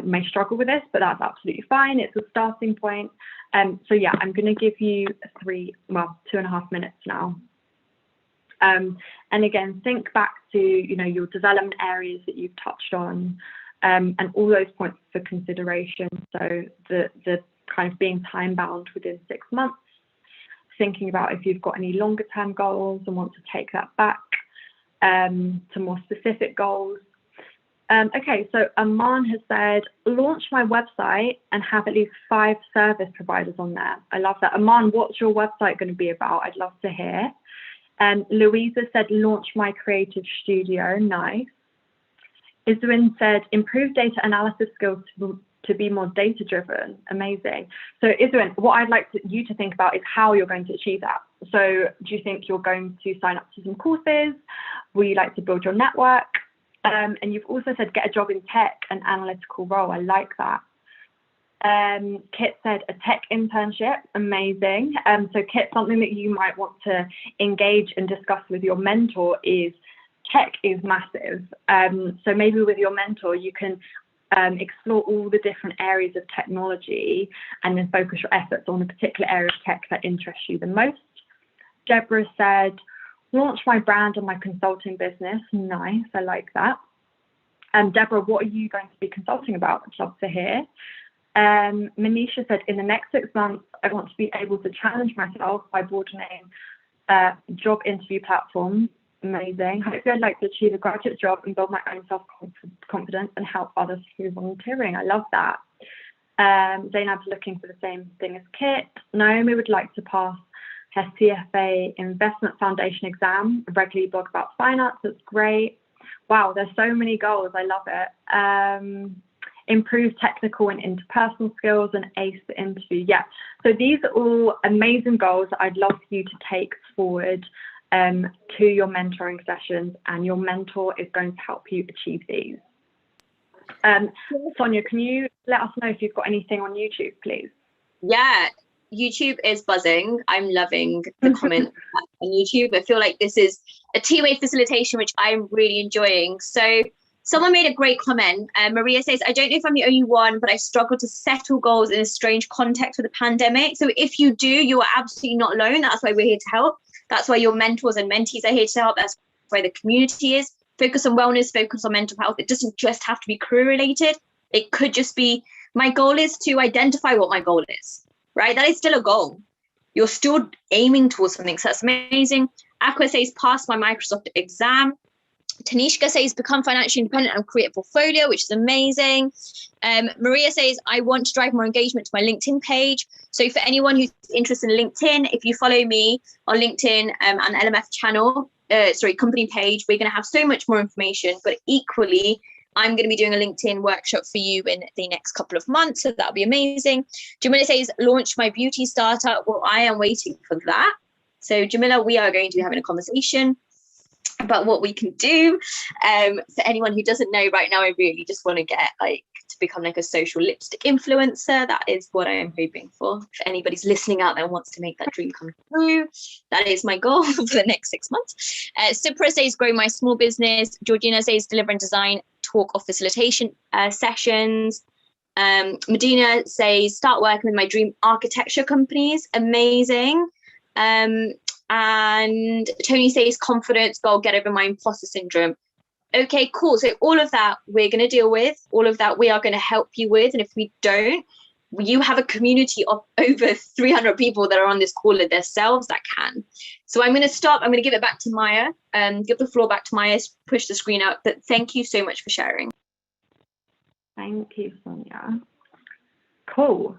may struggle with this, but that's absolutely fine. It's a starting point. So yeah, I'm going to give you 2.5 minutes now. And again, think back to, you know, your development areas that you've touched on, and all those points for consideration. So the kind of being time bound within 6 months, thinking about if you've got any longer term goals and want to take that back to more specific goals. Okay, so Aman has said, launch my website and have at least 5 service providers on there. I love that. Aman, what's your website going to be about? I'd love to hear. Louisa said, launch my creative studio. Nice. Iswin said, improve data analysis skills to be more data driven. Amazing. So Iswin, what I'd like you to think about is how you're going to achieve that. So do you think you're going to sign up to some courses? Will you like to build your network? And you've also said get a job in tech, an analytical role. I like that. Kit said a tech internship. Amazing. So Kit, something that you might want to engage and discuss with your mentor is tech is massive. So maybe with your mentor, you can explore all the different areas of technology and then focus your efforts on a particular area of tech that interests you the most. Deborah said, launch my brand and my consulting business. Nice, I like that. Deborah, what are you going to be consulting about? I'd love to hear. Manisha said, in the next 6 months, I want to be able to challenge myself by broadening job interview platforms. Amazing. Hopefully I'd like to achieve a graduate job and build my own self-confidence and help others through volunteering. I love that. Zainab's looking for the same thing as Kit. Naomi would like to pass her CFA Investment Foundation exam, regularly blog about finance. That's great. Wow, there's so many goals. I love it. Improve technical and interpersonal skills and ace the interview. Yeah, so these are all amazing goals that I'd love for you to take forward to your mentoring sessions, and your mentor is going to help you achieve these. Sonia, can you let us know if you've got anything on YouTube, please? Yeah, YouTube is buzzing. I'm loving the comment on YouTube. I feel like this is a two-way facilitation, which I'm really enjoying. So someone made a great comment. Maria says, I don't know if I'm the only one, but I struggle to settle goals in a strange context with the pandemic. So if you do, you are absolutely not alone. That's why we're here to help. That's why your mentors and mentees are here to help. That's why the community is. Focus on wellness, focus on mental health. It doesn't just have to be career related. It could just be, my goal is to identify what my goal is, right? That is still a goal. You're still aiming towards something. So that's amazing. Aqua says, pass my Microsoft exam. Tanishka says, become financially independent and create a portfolio, which is amazing. Maria says, I want to drive more engagement to my LinkedIn page. So for anyone who's interested in LinkedIn, if you follow me on LinkedIn and LMF channel, company page, we're going to have so much more information. But equally, I'm going to be doing a LinkedIn workshop for you in the next couple of months. So that'll be amazing. Jamila says, launch my beauty startup. Well, I am waiting for that. So Jamila, we are going to be having a conversation about what we can do. For anyone who doesn't know right now, I really just want to get to become like a social lipstick influencer. That is what I am hoping for. If anybody's listening out there and wants to make that dream come true, that is my goal for the next 6 months. Supra says, grow my small business. Georgina says, deliver and design talk or facilitation sessions. Medina says, start working with my dream architecture companies. Amazing. And Tony says, confidence, goal, get over my imposter syndrome. Okay, cool. So all of that we're going to deal with. All of that we are going to help you with. And if we don't, you have a community of over 300 people that are on this call themselves that can. So I'm going to stop. I'm going to give it back to Maya. Give the floor back to Maya, push the screen up. But thank you so much for sharing. Thank you, Sonia. Cool.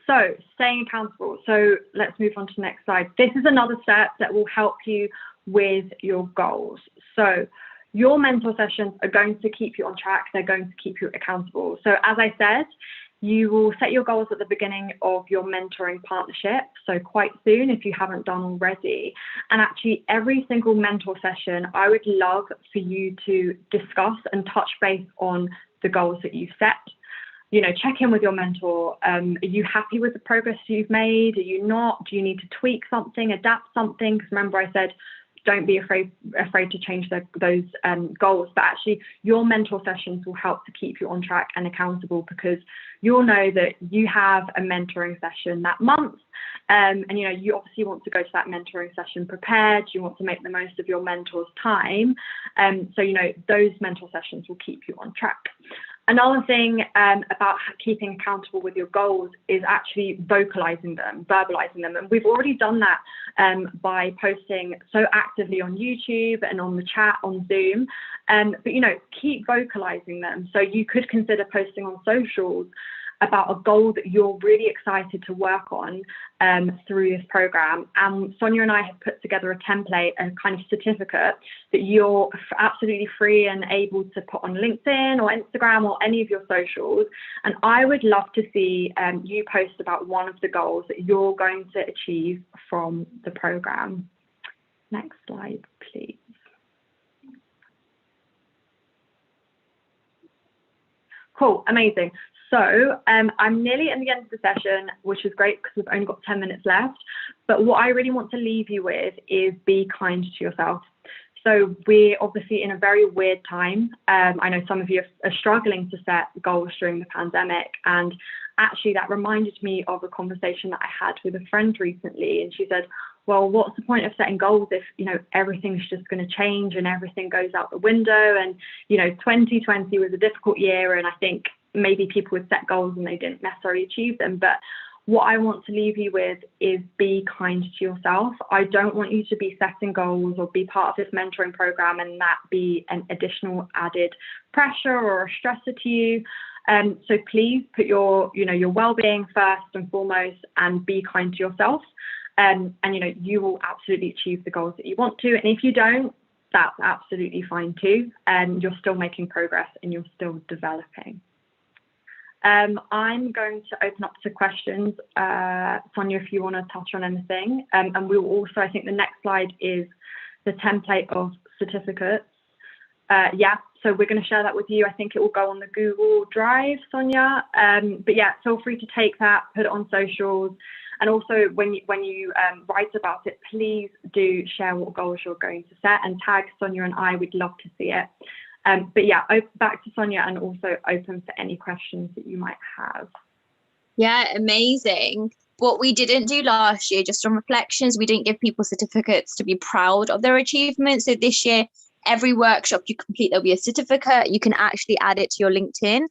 So staying accountable. So let's move on to the next slide. This is another step that will help you with your goals. So your mentor sessions are going to keep you on track. They're going to keep you accountable. So as I said, you will set your goals at the beginning of your mentoring partnership. So quite soon, if you haven't done already. And actually every single mentor session, I would love for you to discuss and touch base on the goals that you've set. You know, check in with your mentor. Are you happy with the progress you've made? Are you not? Do you need to tweak something, adapt something? Because remember I said, don't be afraid to change those goals. But actually, your mentor sessions will help to keep you on track and accountable, because you'll know that you have a mentoring session that month. And, you know, you obviously want to go to that mentoring session prepared. You want to make the most of your mentor's time. So, you know, those mentor sessions will keep you on track. Another thing about keeping accountable with your goals is actually vocalizing them, verbalizing them. And we've already done that by posting so actively on YouTube and on the chat on Zoom. But, you know, keep vocalizing them. So you could consider posting on socials about a goal that you're really excited to work on through this program. And Sonia and I have put together a template, a kind of certificate that you're absolutely free and able to put on LinkedIn or Instagram or any of your socials. And I would love to see you post about one of the goals that you're going to achieve from the program. Next slide, please. Cool, amazing. So I'm nearly at the end of the session, which is great because we've only got 10 minutes left. But what I really want to leave you with is be kind to yourself. So we're obviously in a very weird time. I know some of you are struggling to set goals during the pandemic. And actually that reminded me of a conversation that I had with a friend recently. And she said, well, what's the point of setting goals if, you know, everything's just going to change and everything goes out the window? And, you know, 2020 was a difficult year. And I think maybe people would set goals and they didn't necessarily achieve them. But what I want to leave you with is be kind to yourself. I don't want you to be setting goals or be part of this mentoring program and that be an additional added pressure or a stressor to you. So please put your well-being first and foremost, and be kind to yourself. And you will absolutely achieve the goals that you want to. And if you don't, that's absolutely fine too. And you're still making progress and you're still developing. I'm going to open up to questions. Sonia, if you want to touch on anything. And we'll also, I think the next slide is the template of certificates. So we're going to share that with you. I think it will go on the Google Drive, Sonia. But yeah, feel free to take that, put it on socials. And also when you write about it, please do share what goals you're going to set and tag Sonia and I. We'd love to see it. But yeah, back to Sonia, and also open for any questions that you might have. Yeah, amazing. What we didn't do last year, just on reflections, we didn't give people certificates to be proud of their achievements. So this year, every workshop you complete, there'll be a certificate. You can actually add it to your LinkedIn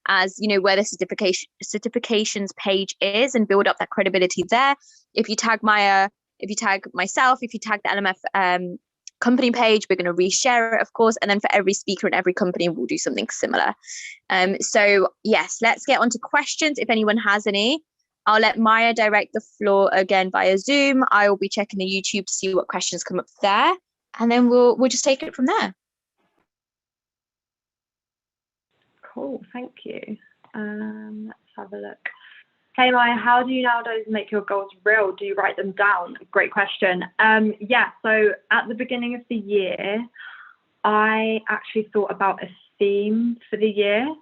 as, where the certifications page is, and build up that credibility there. If you tag Maya, if you tag myself, if you tag the LMF company page, we're going to reshare it, of course. And then for every speaker and every company, we'll do something similar. So yes, let's get on to questions. If anyone has any, I'll let Maya direct the floor again via Zoom. I will be checking the YouTube to see what questions come up there. And then we'll just take it from there. Cool, thank you. Let's have a look. Hey Maya, how do you nowadays make your goals real? Do you write them down? Great question. So at the beginning of the year, I actually thought about a theme for the year.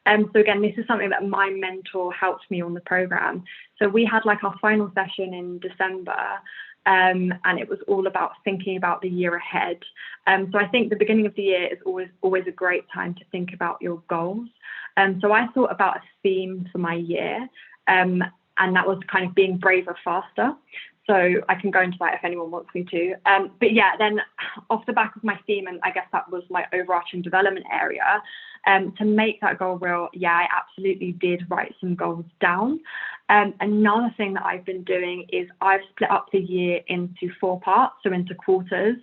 So again, this is something that my mentor helped me on the program. So we had like our final session in December, and it was all about thinking about the year ahead. So I think the beginning of the year is always a great time to think about your goals. So I thought about a theme for my year. And that was kind of being braver, faster. So I can go into that if anyone wants me to. But yeah, then off the back of my theme, and I guess that was my overarching development area, to make that goal real, yeah, I absolutely did write some goals down. Another thing that I've been doing is I've split up the year into 4 parts, so into quarters.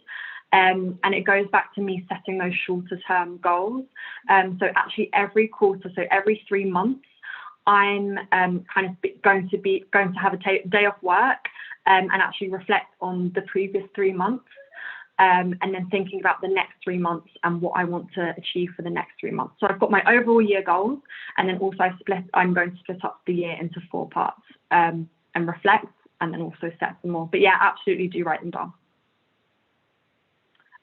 And it goes back to me setting those shorter term goals. So actually every quarter, so every 3 months, I'm kind of going to have a day off work and actually reflect on the previous 3 months, and then thinking about the next 3 months and what I want to achieve for the next 3 months. So I've got my overall year goals, and then also I'm going to split up the year into 4 parts, and reflect, and then also set some more. But yeah, absolutely do write them down.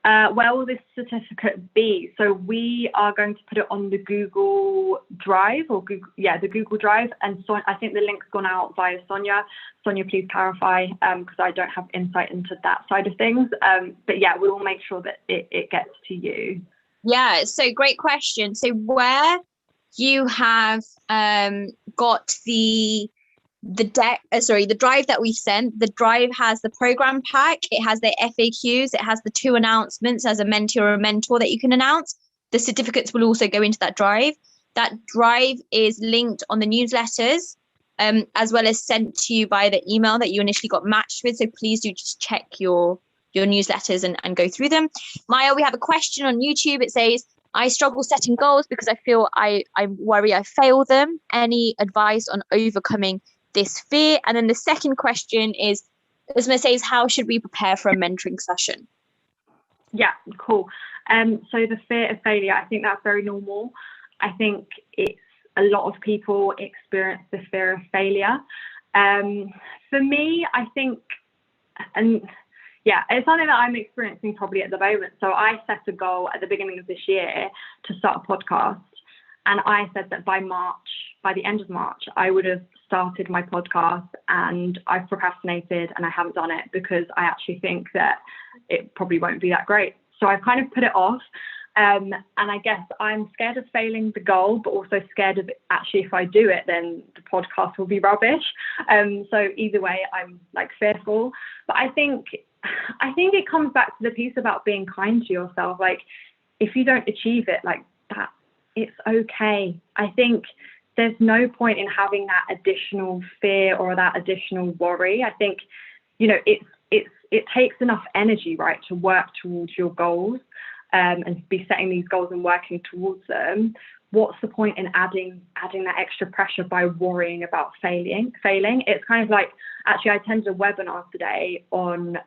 Where will this certificate be? So we are going to put it on the Google Drive, the Google Drive. And so I think the link's gone out via Sonia. Sonia, please clarify, because I don't have insight into that side of things. But yeah, we will make sure that it gets to you. Yeah, so great question. So where you have got the drive that we sent, the drive has the program pack, it has the FAQs, it has the 2 announcements as a mentee or a mentor that you can announce. The certificates will also go into that drive. That drive is linked on the newsletters, as well as sent to you via the email that you initially got matched with. So please do just check your newsletters and go through them. Maya, we have a question on YouTube. It says, I struggle setting goals because I feel I worry I fail them. Any advice on overcoming this fear? And then the second question is, Isma says, how should we prepare for a mentoring session? Yeah, cool. So the fear of failure, I think that's very normal. I think it's a lot of people experience the fear of failure. For me, I think, and yeah, it's something that I'm experiencing probably at the moment. So I set a goal at the beginning of this year to start a podcast. And I said that by the end of March, I would have started my podcast, and I've procrastinated and I haven't done it because I actually think that it probably won't be that great. So I've kind of put it off. And I guess I'm scared of failing the goal, but also scared of actually if I do it, then the podcast will be rubbish. So either way, I'm like fearful. But I think it comes back to the piece about being kind to yourself. Like if you don't achieve it, like it's okay. I think there's no point in having that additional fear or that additional worry. I think, you know, it takes enough energy, right, to work towards your goals, and be setting these goals and working towards them. What's the point in adding that extra pressure by worrying about failing? It's kind of like, actually, I attended a webinar today on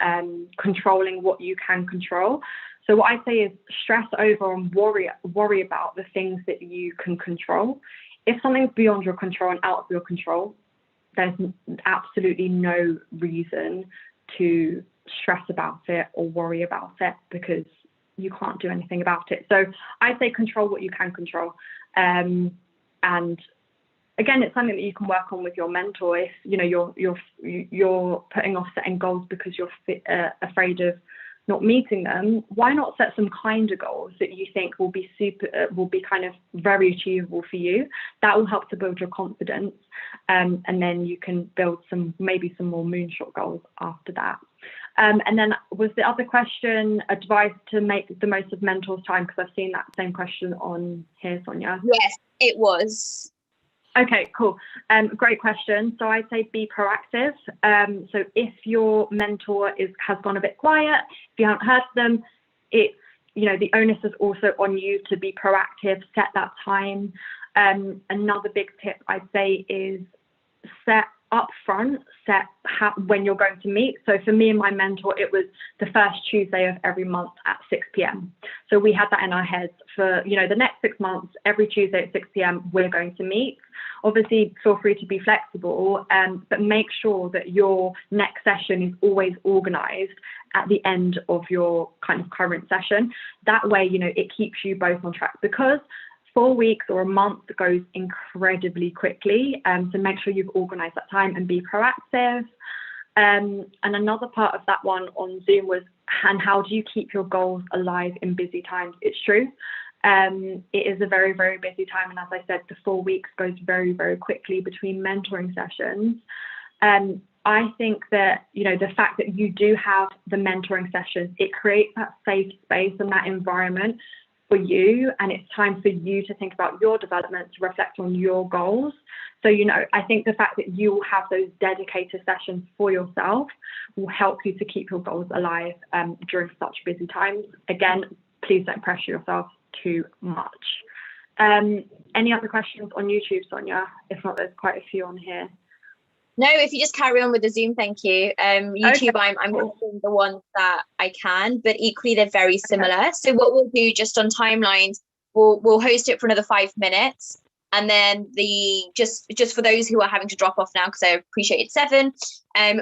controlling what you can control. So what I say is stress over and worry about the things that you can control. If something's beyond your control and out of your control, there's absolutely no reason to stress about it or worry about it, because you can't do anything about it. So I say control what you can control. And again, it's something that you can work on with your mentor. If you know you're putting off setting goals because you're afraid of not meeting them, why not set some kinder goals that you think will be kind of very achievable for you? That will help to build your confidence, and then you can build maybe some more moonshot goals after that. And then was the other question advice to make the most of mentor's time? Because I've seen that same question on here, Sonia. Yes, it was. Okay, cool. Great question. So I'd say be proactive. So if your mentor has gone a bit quiet, if you haven't heard from them, it's, you know, the onus is also on you to be proactive, set that time. Another big tip I'd say is set when you're going to meet. So for me and my mentor, it was the first Tuesday of every month at 6 p.m. So we had that in our heads for, you know, the next 6 months, every Tuesday at 6 p.m. we're going to meet. Obviously, feel free to be flexible, but make sure that your next session is always organized at the end of your kind of current session. That way, you know, it keeps you both on track, because 4 weeks or a month goes incredibly quickly. So make sure you've organized that time and be proactive. And another part of that one on Zoom was, and how do you keep your goals alive in busy times? It's true. It is a very, very busy time. And as I said, the 4 weeks goes very, very quickly between mentoring sessions. I think that, you know, the fact that you do have the mentoring sessions, it creates that safe space and that environment for you, and it's time for you to think about your development, to reflect on your goals. So, you know, I think the fact that you will have those dedicated sessions for yourself will help you to keep your goals alive during such busy times. Again, please don't pressure yourself too much. Any other questions on YouTube, Sonia? If not, there's quite a few on here. No, if you just carry on with the Zoom, thank you. YouTube, okay. I'm hosting the ones that I can, but equally they're very similar. Okay. So what we'll do just on timelines, we'll host it for another 5 minutes, and then just for those who are having to drop off now, because I appreciate it's 7,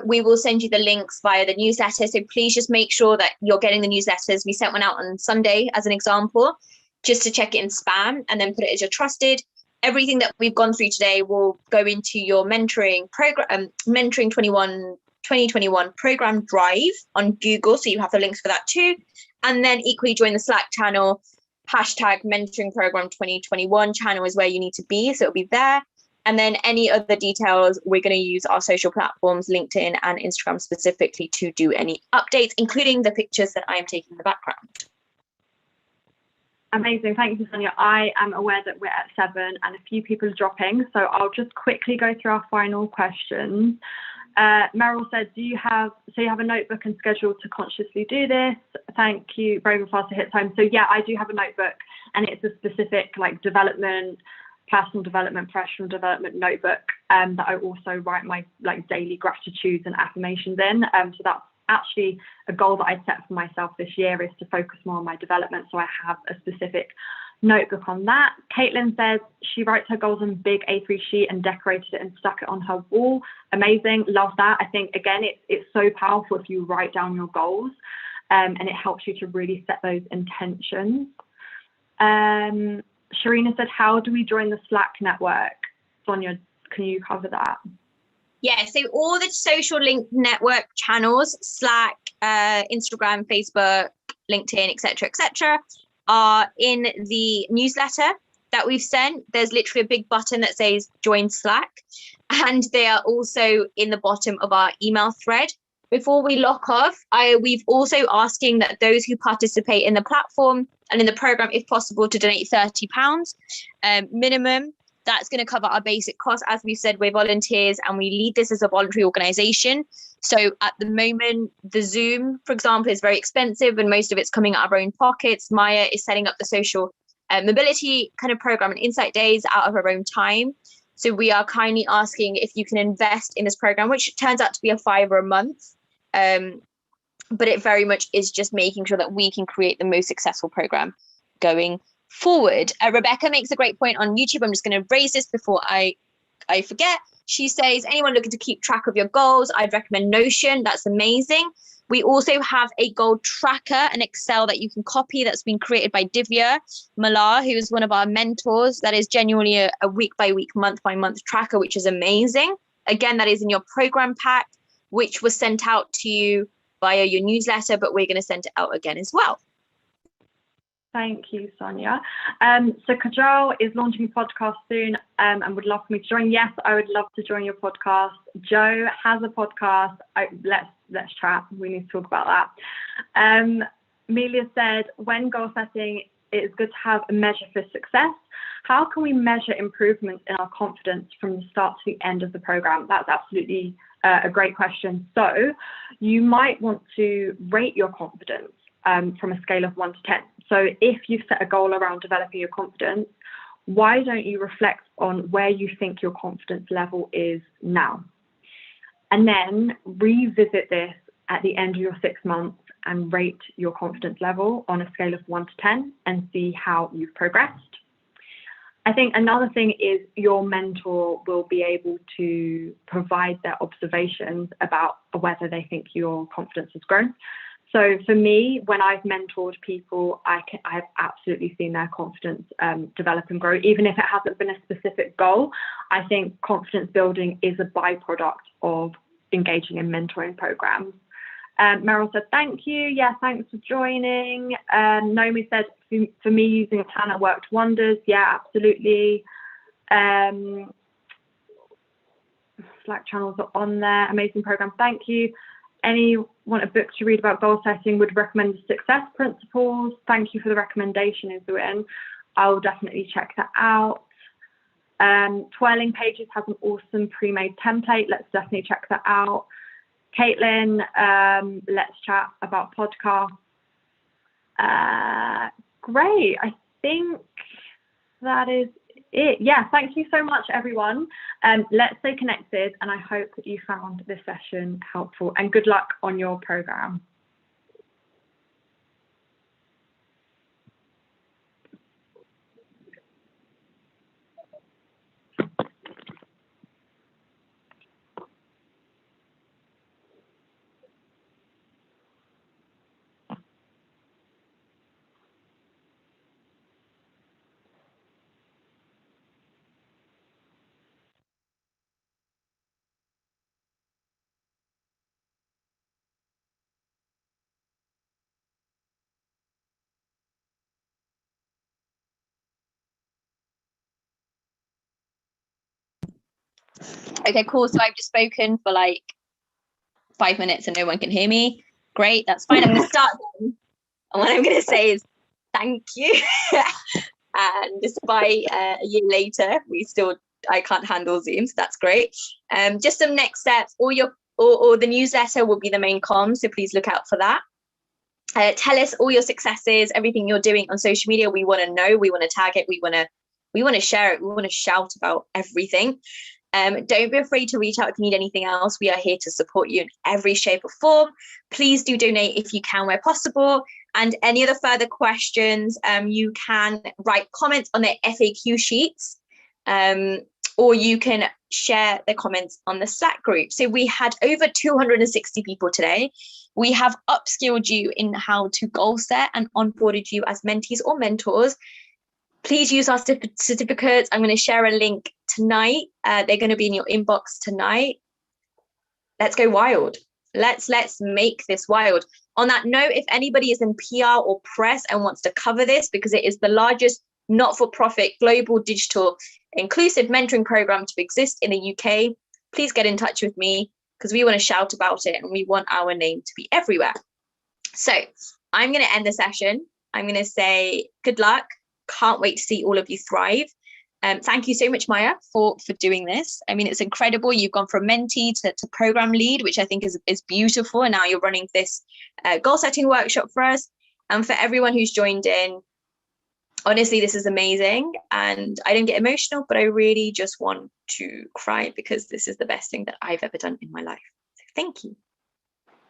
we will send you the links via the newsletter. So please just make sure that you're getting the newsletters. We sent one out on Sunday as an example, just to check it in spam, and then put it as your trusted. Everything that we've gone through today will go into your mentoring program, Mentoring 2021 program drive on Google. So you have the links for that too. And then equally join the Slack channel, #mentoring program 2021 channel is where you need to be. So it'll be there. And then any other details, we're going to use our social platforms, LinkedIn and Instagram specifically, to do any updates, including the pictures that I'm taking in the background. Amazing. Thank you, Sonia. I am aware that we're at 7 and a few people are dropping, so I'll just quickly go through our final questions. Meryl said, you have a notebook and schedule to consciously do this? Thank you. Brave and fast to hit time. So yeah, I do have a notebook, and it's a specific like development, personal development, professional development notebook that I also write my like daily gratitudes and affirmations in. So that's actually a goal that I set for myself this year, is to focus more on my development. So I have a specific notebook on that. Caitlin says she writes her goals on a big A3 sheet and decorated it and stuck it on her wall. Amazing. Love that. I think, again, it's so powerful if you write down your goals, and it helps you to really set those intentions. Sharina said, how do we join the Slack network? Sonia, can you cover that? Yeah, so all the social link network channels, Slack, Instagram, Facebook, LinkedIn, etc., are in the newsletter that we've sent. There's literally a big button that says join Slack, and they are also in the bottom of our email thread. Before we lock off, we've also asking that those who participate in the platform And in the program, if possible, to donate £30 minimum. That's going to cover our basic costs. As we said, we're volunteers and we lead this as a voluntary organisation. So at the moment, the Zoom, for example, is very expensive and most of it's coming out of our own pockets. Maya is setting up the social mobility kind of program and insight days out of her own time. So we are kindly asking if you can invest in this program, which turns out to be a £5 a month. But it very much is just making sure that we can create the most successful program going forward. Rebecca makes a great point on YouTube. I'm just going to raise this before I forget. She says, anyone looking to keep track of your goals, I'd recommend Notion. That's amazing. We also have a goal tracker, an Excel that you can copy that's been created by Divya Malar, who is one of our mentors. That is genuinely a week by week, month by month tracker, which is amazing. Again, that is in your program pack, which was sent out to you via your newsletter, but we're going to send it out again as well. Thank you, Sonia. So Kajal is launching a podcast soon and would love for me to join. Yes, I would love to join your podcast. Joe has a podcast. Let's chat. We need to talk about that. Amelia said, when goal setting, it is good to have a measure for success. How can we measure improvements in our confidence from the start to the end of the program? That's absolutely a great question. So you might want to rate your confidence from a scale of 1 to 10. So if you've set a goal around developing your confidence, why don't you reflect on where you think your confidence level is now? And then revisit this at the end of your 6 months and rate your confidence level on a scale of 1 to 10 and see how you've progressed. I think another thing is your mentor will be able to provide their observations about whether they think your confidence has grown. So for me, when I've mentored people, I've absolutely seen their confidence develop and grow, even if it hasn't been a specific goal. I think confidence building is a byproduct of engaging in mentoring programs. Meryl said, thank you. Yeah, thanks for joining. Naomi said, for me, using a planner worked wonders. Yeah, absolutely. Slack channels are on there. Amazing program. Thank you. Anyone a book to read about goal setting would recommend the Success Principles. Thank you for the recommendation, Izwin. I'll definitely check that out. Twirling Pages has an awesome pre-made template. Let's definitely check that out. Caitlin, let's chat about podcasts. Great. I think that is it. Yeah, thank you so much, everyone. Let's stay connected, and I hope that you found this session helpful, and good luck on your program. Okay, cool. So I've just spoken for like 5 minutes and no one can hear me. Great, that's fine. I'm going to start then. And what I'm going to say is thank you. And despite a year later, I can't handle Zoom, so that's great. Just some next steps. Or the newsletter will be the main comm, so please look out for that. Tell us all your successes, everything you're doing on social media. We want to know. We want to tag it. We want to share it. We want to shout about everything. Don't be afraid to reach out if you need anything else. We are here to support you in every shape or form. Please do donate if you can where possible. And any other further questions, you can write comments on the FAQ sheets, or you can share the comments on the Slack group. So we had over 260 people today. We have upskilled you in how to goal set and onboarded you as mentees or mentors. Please use our certificates. I'm going to share a link tonight. They're going to be in your inbox tonight. Let's go wild. Let's make this wild. On that note, if anybody is in PR or press and wants to cover this, because it is the largest not-for-profit global digital inclusive mentoring program to exist in the UK, please get in touch with me, because we want to shout about it and we want our name to be everywhere. So I'm going to end the session I'm going to say good luck. Can't wait to see all of you thrive. Thank you so much, Maya, for doing this. I mean, it's incredible. You've gone from mentee to program lead, which I think is beautiful. And now you're running this goal setting workshop for us. And for everyone who's joined in, honestly, this is amazing. And I don't get emotional, but I really just want to cry because this is the best thing that I've ever done in my life. So thank you.